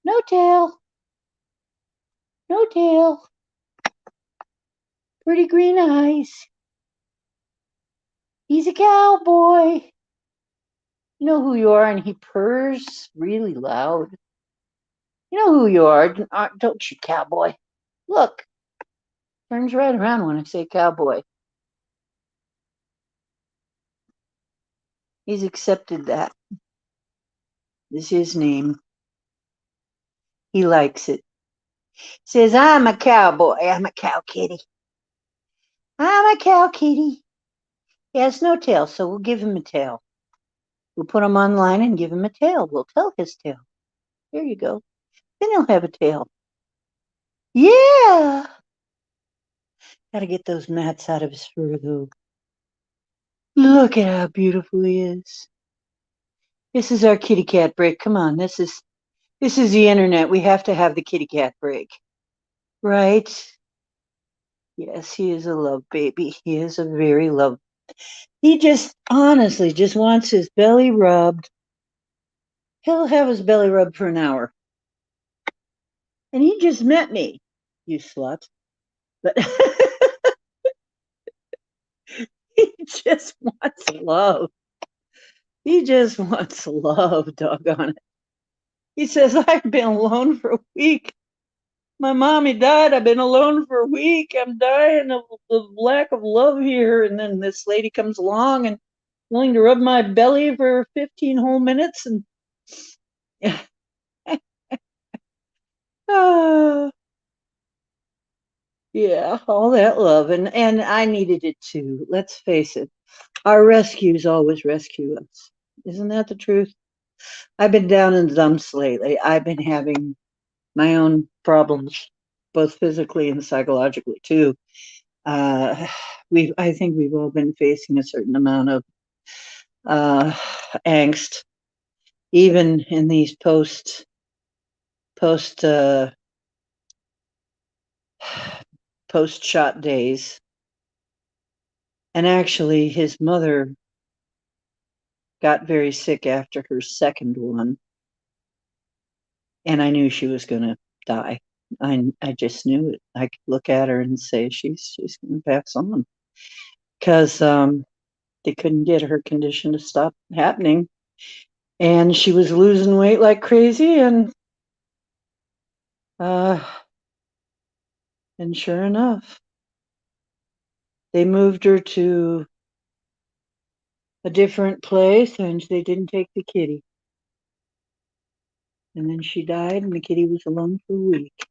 No tail. No tail. Pretty green eyes. He's a cowboy. You know who you are, and he purrs really loud. You know who you are, don't you, cowboy? Look, turns right around when I say cowboy. He's accepted that. Is his name. He likes it. Says, I'm a cowboy. I'm a cow kitty. I'm a cow kitty. He has no tail, so we'll give him a tail. We'll put him online and give him a tail. We'll tell his tail. There you go. Then he'll have a tail. Yeah. Gotta get those mats out of his fur, though. Look at how beautiful he is. This is our kitty cat break. Come on, this is the internet. We have to have the kitty cat break. Right? Yes, he is a love baby. He is a very love. He just honestly just wants his belly rubbed. He'll have his belly rubbed for an hour. And he just met me, you slut. But he just wants love. He just wants love, doggone it. He says, I've been alone for a week. My mommy died. I've been alone for a week. I'm dying of lack of love here. And then this lady comes along and willing to rub my belly for 15 whole minutes. And yeah, all that love. And I needed it too. Let's face it. Our rescues always rescue us. Isn't that the truth? I've been down in the dumps lately. I've been having my own problems, both physically and psychologically too. I think we've all been facing a certain amount of uh, angst, even in these post post shot days. And actually, his mother got very sick after her second one, and I knew she was going to die. I just knew it. I could look at her and say she's going to pass on because they couldn't get her condition to stop happening, and she was losing weight like crazy, uh, and sure enough, they moved her to a different place, and they didn't take the kitty. And then she died, and the kitty was alone for a week.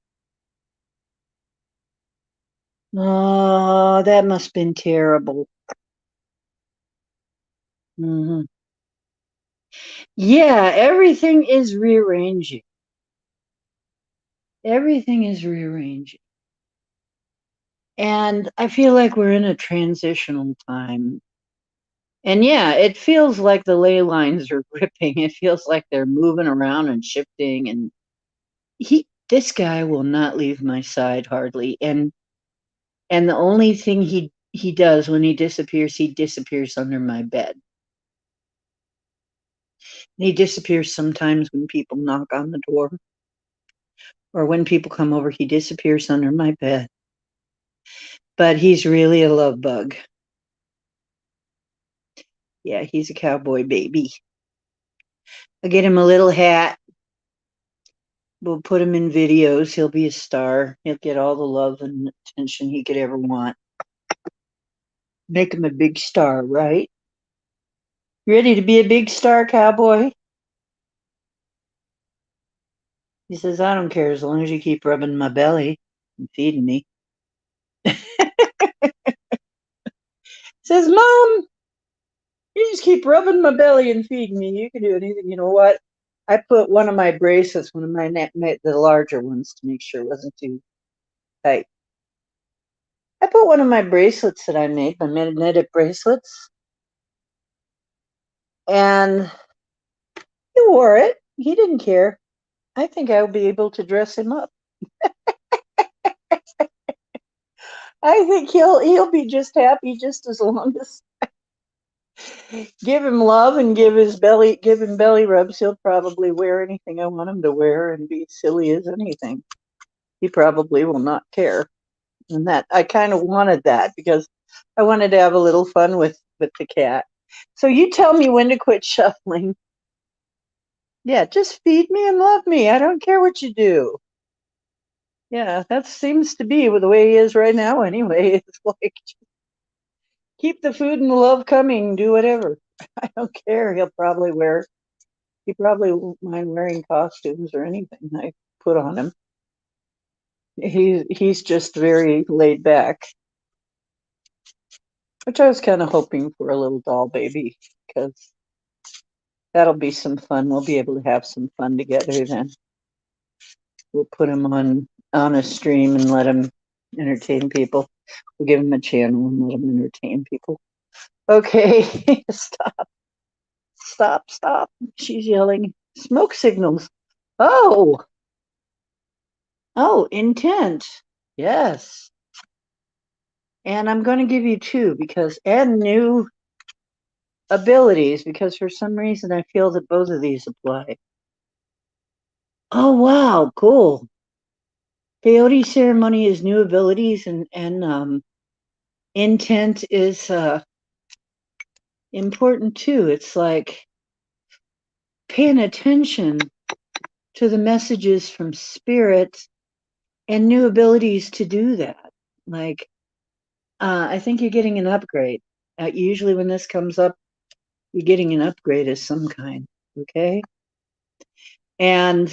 Oh, that must have been terrible. Hmm. Yeah, everything is rearranging. Everything is rearranging. And I feel like we're in a transitional time. And yeah, it feels like the ley lines are ripping. It feels like they're moving around and shifting. And this guy will not leave my side hardly. And the only thing he does when he disappears under my bed. And he disappears sometimes when people knock on the door or when people come over. He disappears under my bed. But he's really a love bug. Yeah, he's a cowboy baby. I'll get him a little hat. We'll put him in videos. He'll be a star. He'll get all the love and attention he could ever want. Make him a big star, right? You ready to be a big star, cowboy? He says, I don't care as long as you keep rubbing my belly and feeding me. Says, Mom, you just keep rubbing my belly and feeding me. You can do anything. You know what? I put one of my bracelets, one of my the larger ones, to make sure it wasn't too tight. I put one of my bracelets that I made, my magnetic bracelets, and he wore it. He didn't care. I think I'll be able to dress him up. I think he'll be just happy just as long as give him love and give him belly rubs. He'll probably wear anything I want him to wear and be silly as anything. He probably will not care. And that I kind of wanted that because I wanted to have a little fun with the cat. So you tell me when to quit shuffling. Yeah, just feed me and love me. I don't care what you do. Yeah, that seems to be the way he is right now anyway. It's like keep the food and the love coming, do whatever. I don't care. He probably won't mind wearing costumes or anything I put on him. He's just very laid back, which I was kind of hoping for a little doll baby because that'll be some fun. We'll be able to have some fun together then. We'll put him on a stream and let him entertain people. We'll give him a channel and let him entertain people. Okay, stop, stop, stop. She's yelling. Smoke signals. Oh, oh, intent. Yes. And I'm going to give you two and new abilities because for some reason I feel that both of these apply. Oh, wow, cool. Peyote ceremony is new abilities and intent is important too. It's like paying attention to the messages from spirit and new abilities to do that. Like, I think you're getting an upgrade. Usually, when this comes up, you're getting an upgrade of some kind. Okay. And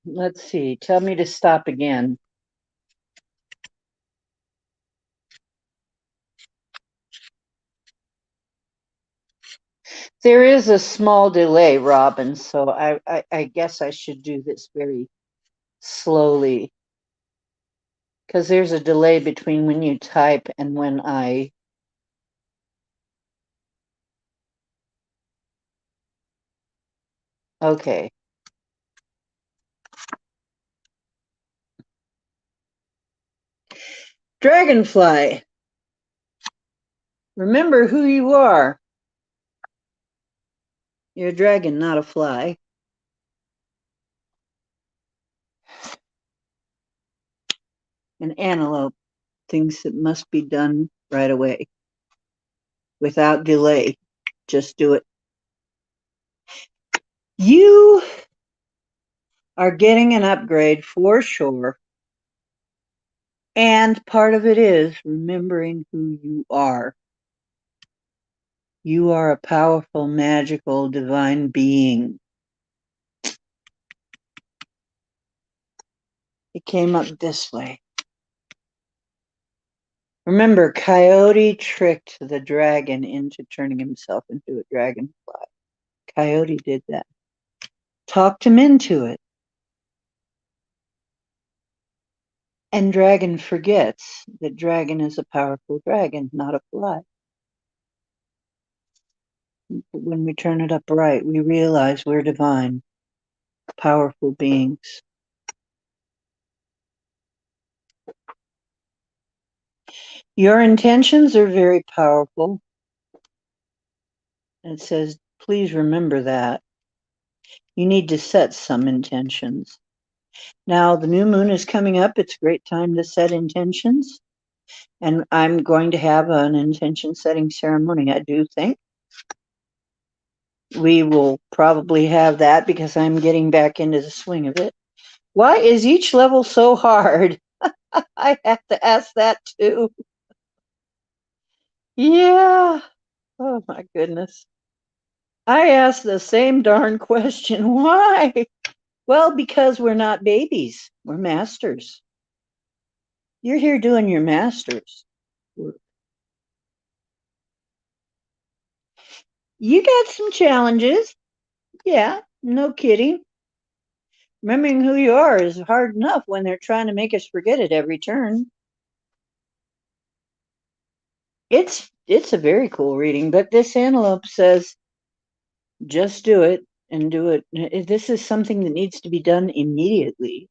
let's see, tell me to stop again. There is a small delay, Robin, so I guess I should do this very slowly because there's a delay between when you type and when I. Okay. Dragonfly, remember who you are. You're a dragon, not a fly. An antelope, things that must be done right away without delay. Just do it. You are getting an upgrade for sure. And part of it is remembering who you are. You are a powerful, magical, divine being. It came up this way. Remember, Coyote tricked the dragon into turning himself into a dragonfly. Coyote did that. Talked him into it. And dragon forgets that dragon is a powerful dragon, not a fly. When we turn it up right, we realize we're divine, powerful beings. Your intentions are very powerful. It says, please remember that. You need to set some intentions. Now, the new moon is coming up. It's a great time to set intentions. And I'm going to have an intention setting ceremony, I do think. We will probably have that because I'm getting back into the swing of it. Why is each level so hard? I have to ask that too. Yeah. Oh my goodness. I asked the same darn question. Why? Well, because we're not babies. We're masters. You're here doing your masters work. You got some challenges. Yeah, no kidding. Remembering who you are is hard enough when they're trying to make us forget it every turn. It's a very cool reading, but this antelope says just do it and do it. This is something that needs to be done immediately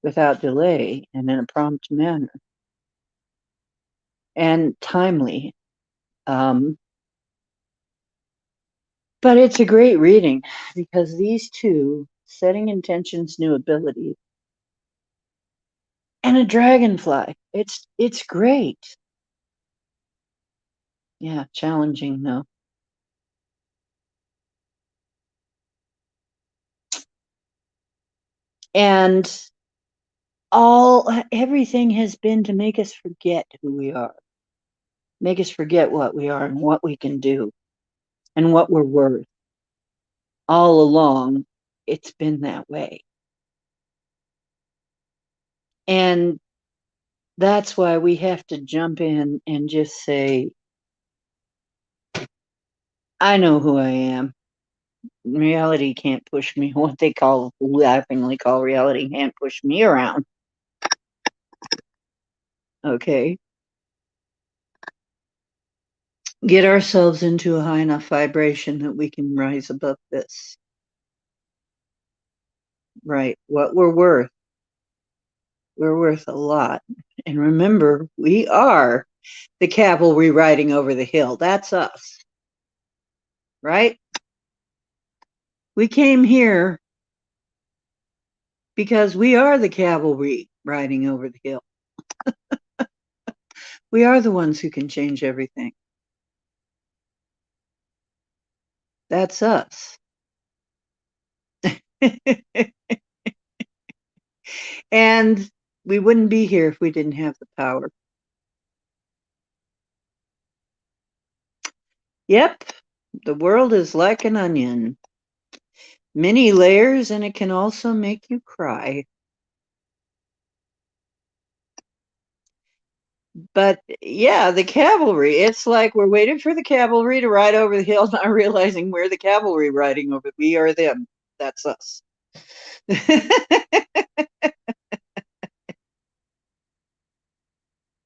without delay and in a prompt manner and timely. Um, but it's a great reading because these two, setting intentions, new abilities, and a dragonfly. It's great. Yeah, challenging though. And everything has been to make us forget who we are, make us forget what we are and what we can do and what we're worth. All along, it's been that way. And that's why we have to jump in and just say, I know who I am. Reality can't push me. What they laughingly call reality can't push me around. Okay. Get ourselves into a high enough vibration that we can rise above this. Right. What we're worth. We're worth a lot. And remember, we are the cavalry riding over the hill. That's us. Right? We came here because we are the cavalry riding over the hill. We are the ones who can change everything. That's us. And we wouldn't be here if we didn't have the power. Yep, the world is like an onion. Many layers, and it can also make you cry. But yeah, the cavalry, it's like we're waiting for the cavalry to ride over the hill, not realizing we're the cavalry riding over. We are them. That's us.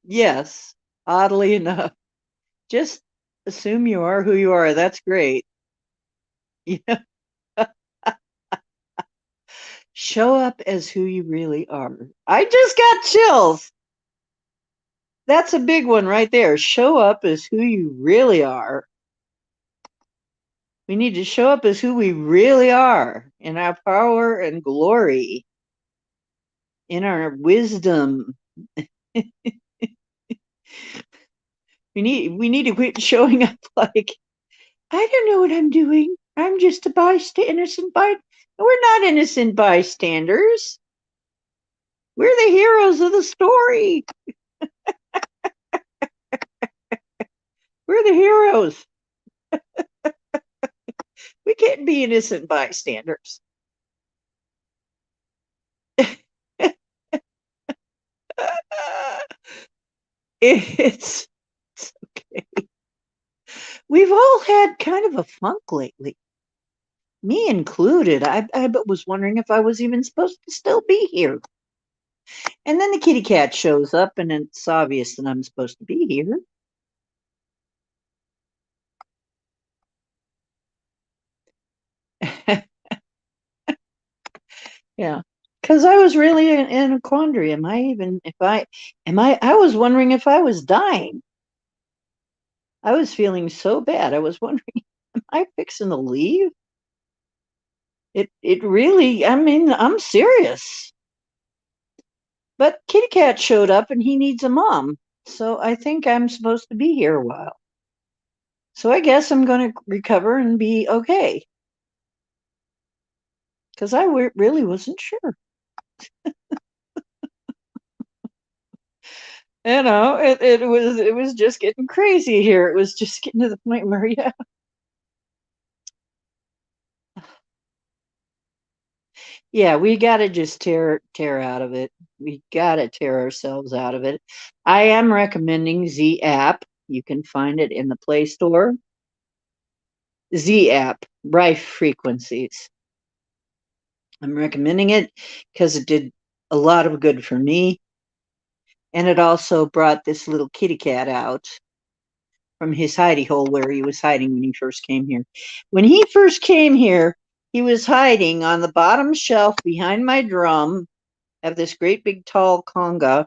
Yes, oddly enough. Just assume you are who you are. That's great. Yeah. Show up as who you really are. I just got chills. That's a big one right there. Show up as who you really are. We need to show up as who we really are in our power and glory, in our wisdom. We need to quit showing up like, I don't know what I'm doing. I'm just a innocent by. We're not innocent bystanders. We're the heroes of the story. We're the heroes. We can't be innocent bystanders. It's okay. We've all had kind of a funk lately, me included. I was wondering if I was even supposed to still be here. And then the kitty cat shows up, and it's obvious that I'm supposed to be here. Yeah. Because I was really in a quandary. Am I even, if I, am I was wondering if I was dying. I was feeling so bad. I was wondering, am I fixing to leave? It really, I mean, I'm serious. But kitty cat showed up and he needs a mom. So I think I'm supposed to be here a while. So I guess I'm going to recover and be okay. Because really wasn't sure. It was just getting crazy here. It was just getting to the point where, yeah. Yeah, we got to just tear out of it. We got to tear ourselves out of it. I am recommending Z app. You can find it in the Play Store. Z app, Rife Frequencies. I'm recommending it because it did a lot of good for me. And it also brought this little kitty cat out from his hidey hole where he was hiding when he first came here. When he first came here, he was hiding on the bottom shelf behind my drum. I have this great big tall conga.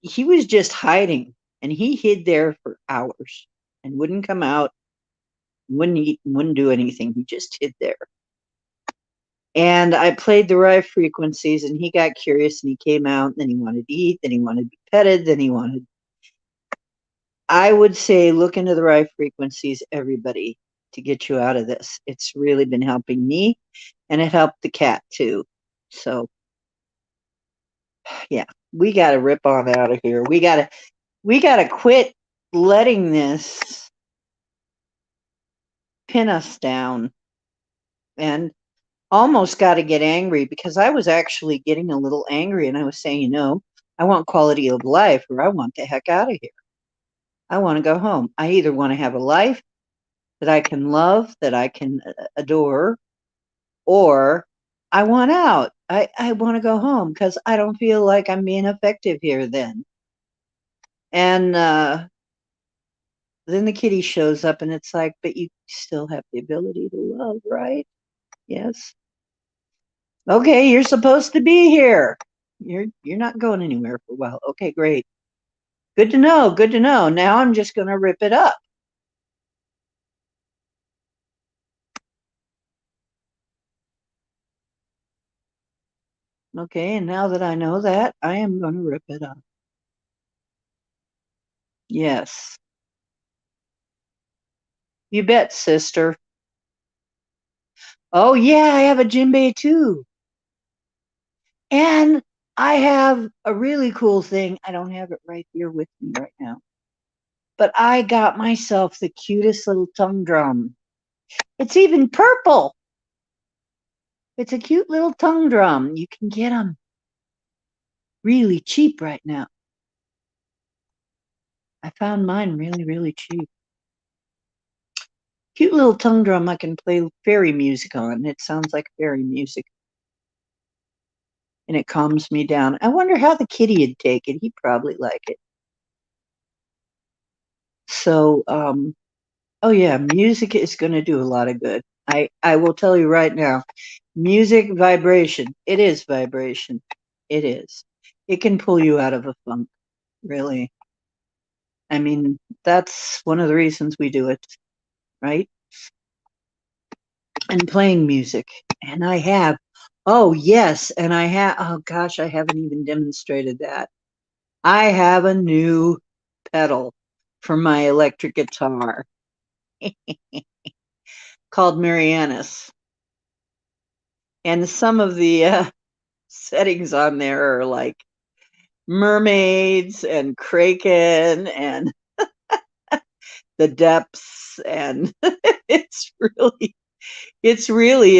He was just hiding, and he hid there for hours and wouldn't come out, wouldn't eat, wouldn't do anything. He just hid there. And I played the Rife frequencies, and he got curious, and he came out, and then he wanted to eat, then he wanted to be petted, then he wanted. I would say look into the Rife frequencies, everybody, to get you out of this. It's really been helping me, and it helped the cat too. So, yeah, we got to rip on out of here. We got to quit letting this pin us down, and almost got to get angry because I was actually getting a little angry, and I was saying, I want quality of life, or I want the heck out of here. I want to go home. I either want to have a life that I can love, that I can adore, or I want out. I want to go home because I don't feel like I'm being effective here then. And then the kitty shows up, and it's like, but you still have the ability to love, right? Yes. Okay, you're supposed to be here. You're not going anywhere for a while. Okay, great. Good to know. Good to know. Now I'm just going to rip it up. Okay, and now that I know that, I am going to rip it up. Yes. You bet, sister. Oh, yeah, I have a djembe too. And I have a really cool thing. I don't have it right here with me right now. But I got myself the cutest little tongue drum. It's even purple. It's a cute little tongue drum. You can get them really cheap right now. I found mine really, really cheap. Cute little tongue drum I can play fairy music on. It sounds like fairy music. And it calms me down. I wonder how the kitty would take it. He'd probably like it. So, oh yeah, music is going to do a lot of good. I will tell you right now, music vibration. It is vibration. It is. It can pull you out of a funk, really. I mean, that's one of the reasons we do it, right? And playing music. And I have, oh yes, and I have, oh gosh, I haven't even demonstrated that. I have a new pedal for my electric guitar called Marianus. And some of the settings on there are like mermaids and kraken and the depths, and it's really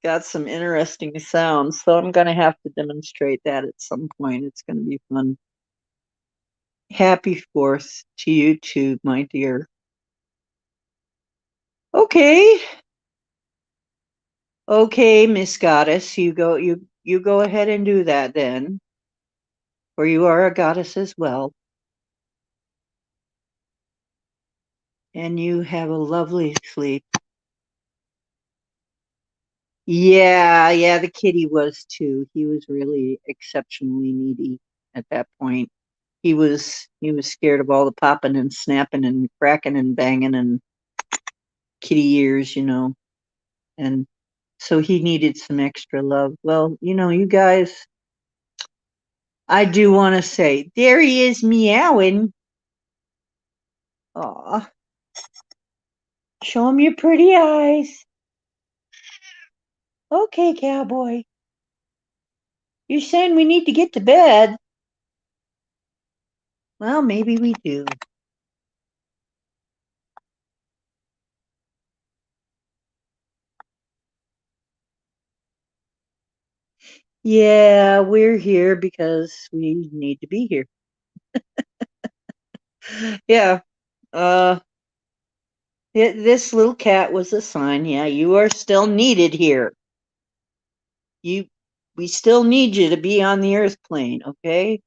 got some interesting sounds. So I'm going to have to demonstrate that at some point. It's going to be fun. Happy 4th to you too, my dear. Okay. Okay, Miss Goddess, you go ahead and do that then, for you are a goddess as well. And you have a lovely sleep. Yeah, the kitty was too. He was really exceptionally needy at that point. He was scared of all the popping and snapping and cracking and banging and kitty ears. And so he needed some extra love. Well, you guys, I do want to say, there he is meowing. Aw, show him your pretty eyes. Okay, Cowboy. You're saying we need to get to bed. Well, maybe we do. Yeah, we're here because we need to be here. Yeah. Uh, this little cat was a sign. Yeah, you are still needed here. You, we still need you to be on the Earth plane, okay?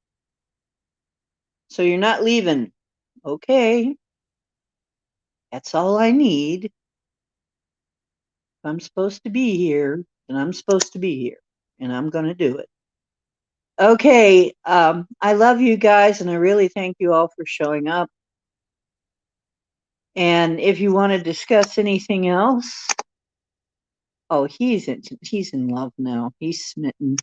So you're not leaving. Okay, that's all I need. If I'm supposed to be here, then I'm supposed to be here, and I'm gonna do it. Okay, I love you guys, and I really thank you all for showing up. And if you want to discuss anything else, oh, he's in love now. He's smitten.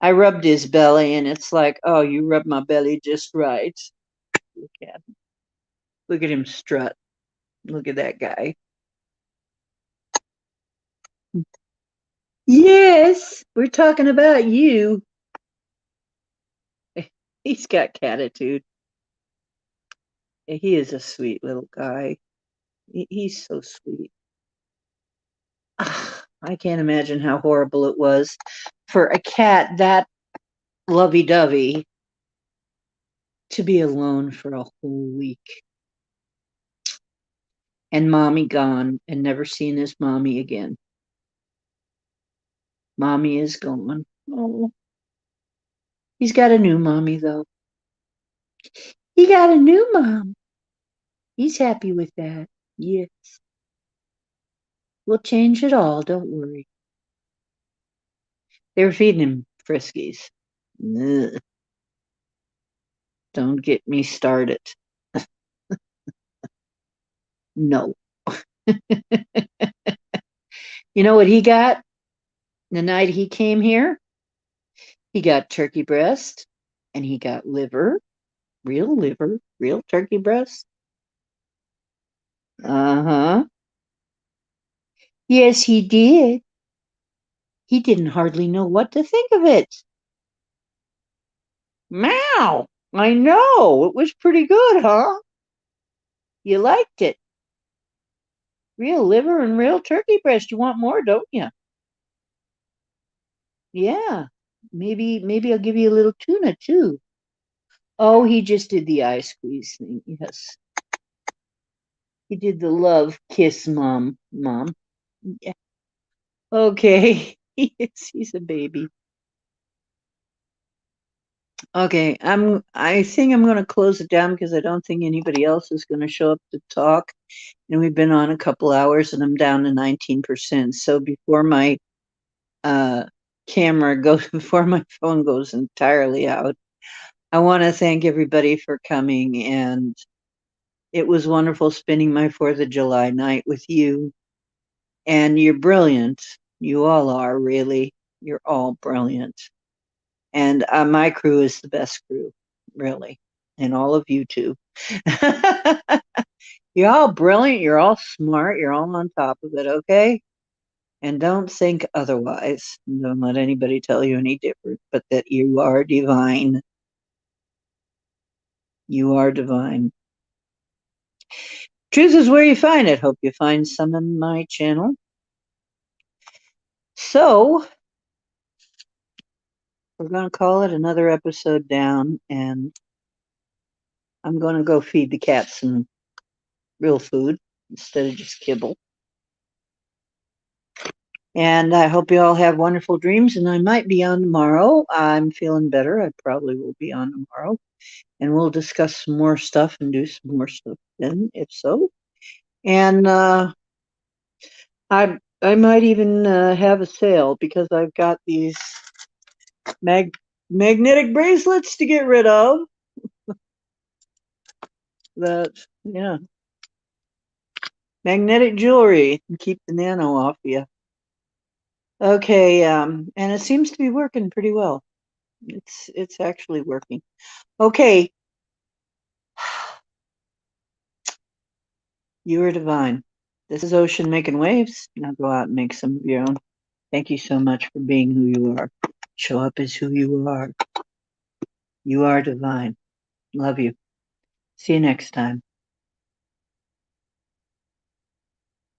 I rubbed his belly, and it's like, oh, you rubbed my belly just right. Look at him strut. Look at that guy. Yes, we're talking about you. He's got catitude. He is a sweet little guy. He's so sweet. I can't imagine how horrible it was for a cat that lovey-dovey to be alone for a whole week and mommy gone and never seen his mommy again. Mommy is gone. Oh, he's got a new mommy though. He got a new mom. He's happy with that. Yeah, we'll change it all. Don't worry. They were feeding him Friskies. Ugh, don't get me started. No. You know what he got the night he came here? He got turkey breast and he got liver, real turkey breast. Uh-huh. Yes, he did. He didn't hardly know what to think of it. Meow. I know. It was pretty good, huh? You liked it. Real liver and real turkey breast. You want more, don't you? Yeah. Maybe I'll give you a little tuna too. Oh, he just did the eye squeeze thing. Yes. He did the love kiss mom. Yeah. Okay. He's a baby. Okay, I think I'm gonna close it down because I don't think anybody else is gonna show up to talk. And we've been on a couple hours and I'm down to 19%. So before my uh camera goes before my phone goes entirely out, I want to thank everybody for coming, and it was wonderful spending my 4th of July night with you. And you're brilliant. You all are, really. You're all brilliant. And my crew is the best crew, really. And all of you too. You're all brilliant. You're all smart. You're all on top of it, okay? And don't think otherwise. Don't let anybody tell you any different, but that you are divine. You are divine. Truth is where you find it. Hope you find some in my channel. So we're going to call it another episode down, and I'm going to go feed the cats some real food instead of just kibble. And I hope you all have wonderful dreams. And I might be on tomorrow. I'm feeling better. I probably will be on tomorrow. And we'll discuss some more stuff and do some more stuff then, if so. And I might even have a sale because I've got these magnetic bracelets to get rid of. That, yeah, magnetic jewelry and keep the nano off you. Okay, and it seems to be working pretty well. It's actually working. Okay, you are divine. This is Ocean making waves. Now go out and make some of your own. Thank you so much for being who you are. Show up as who you are. You are divine. Love you. See you next time.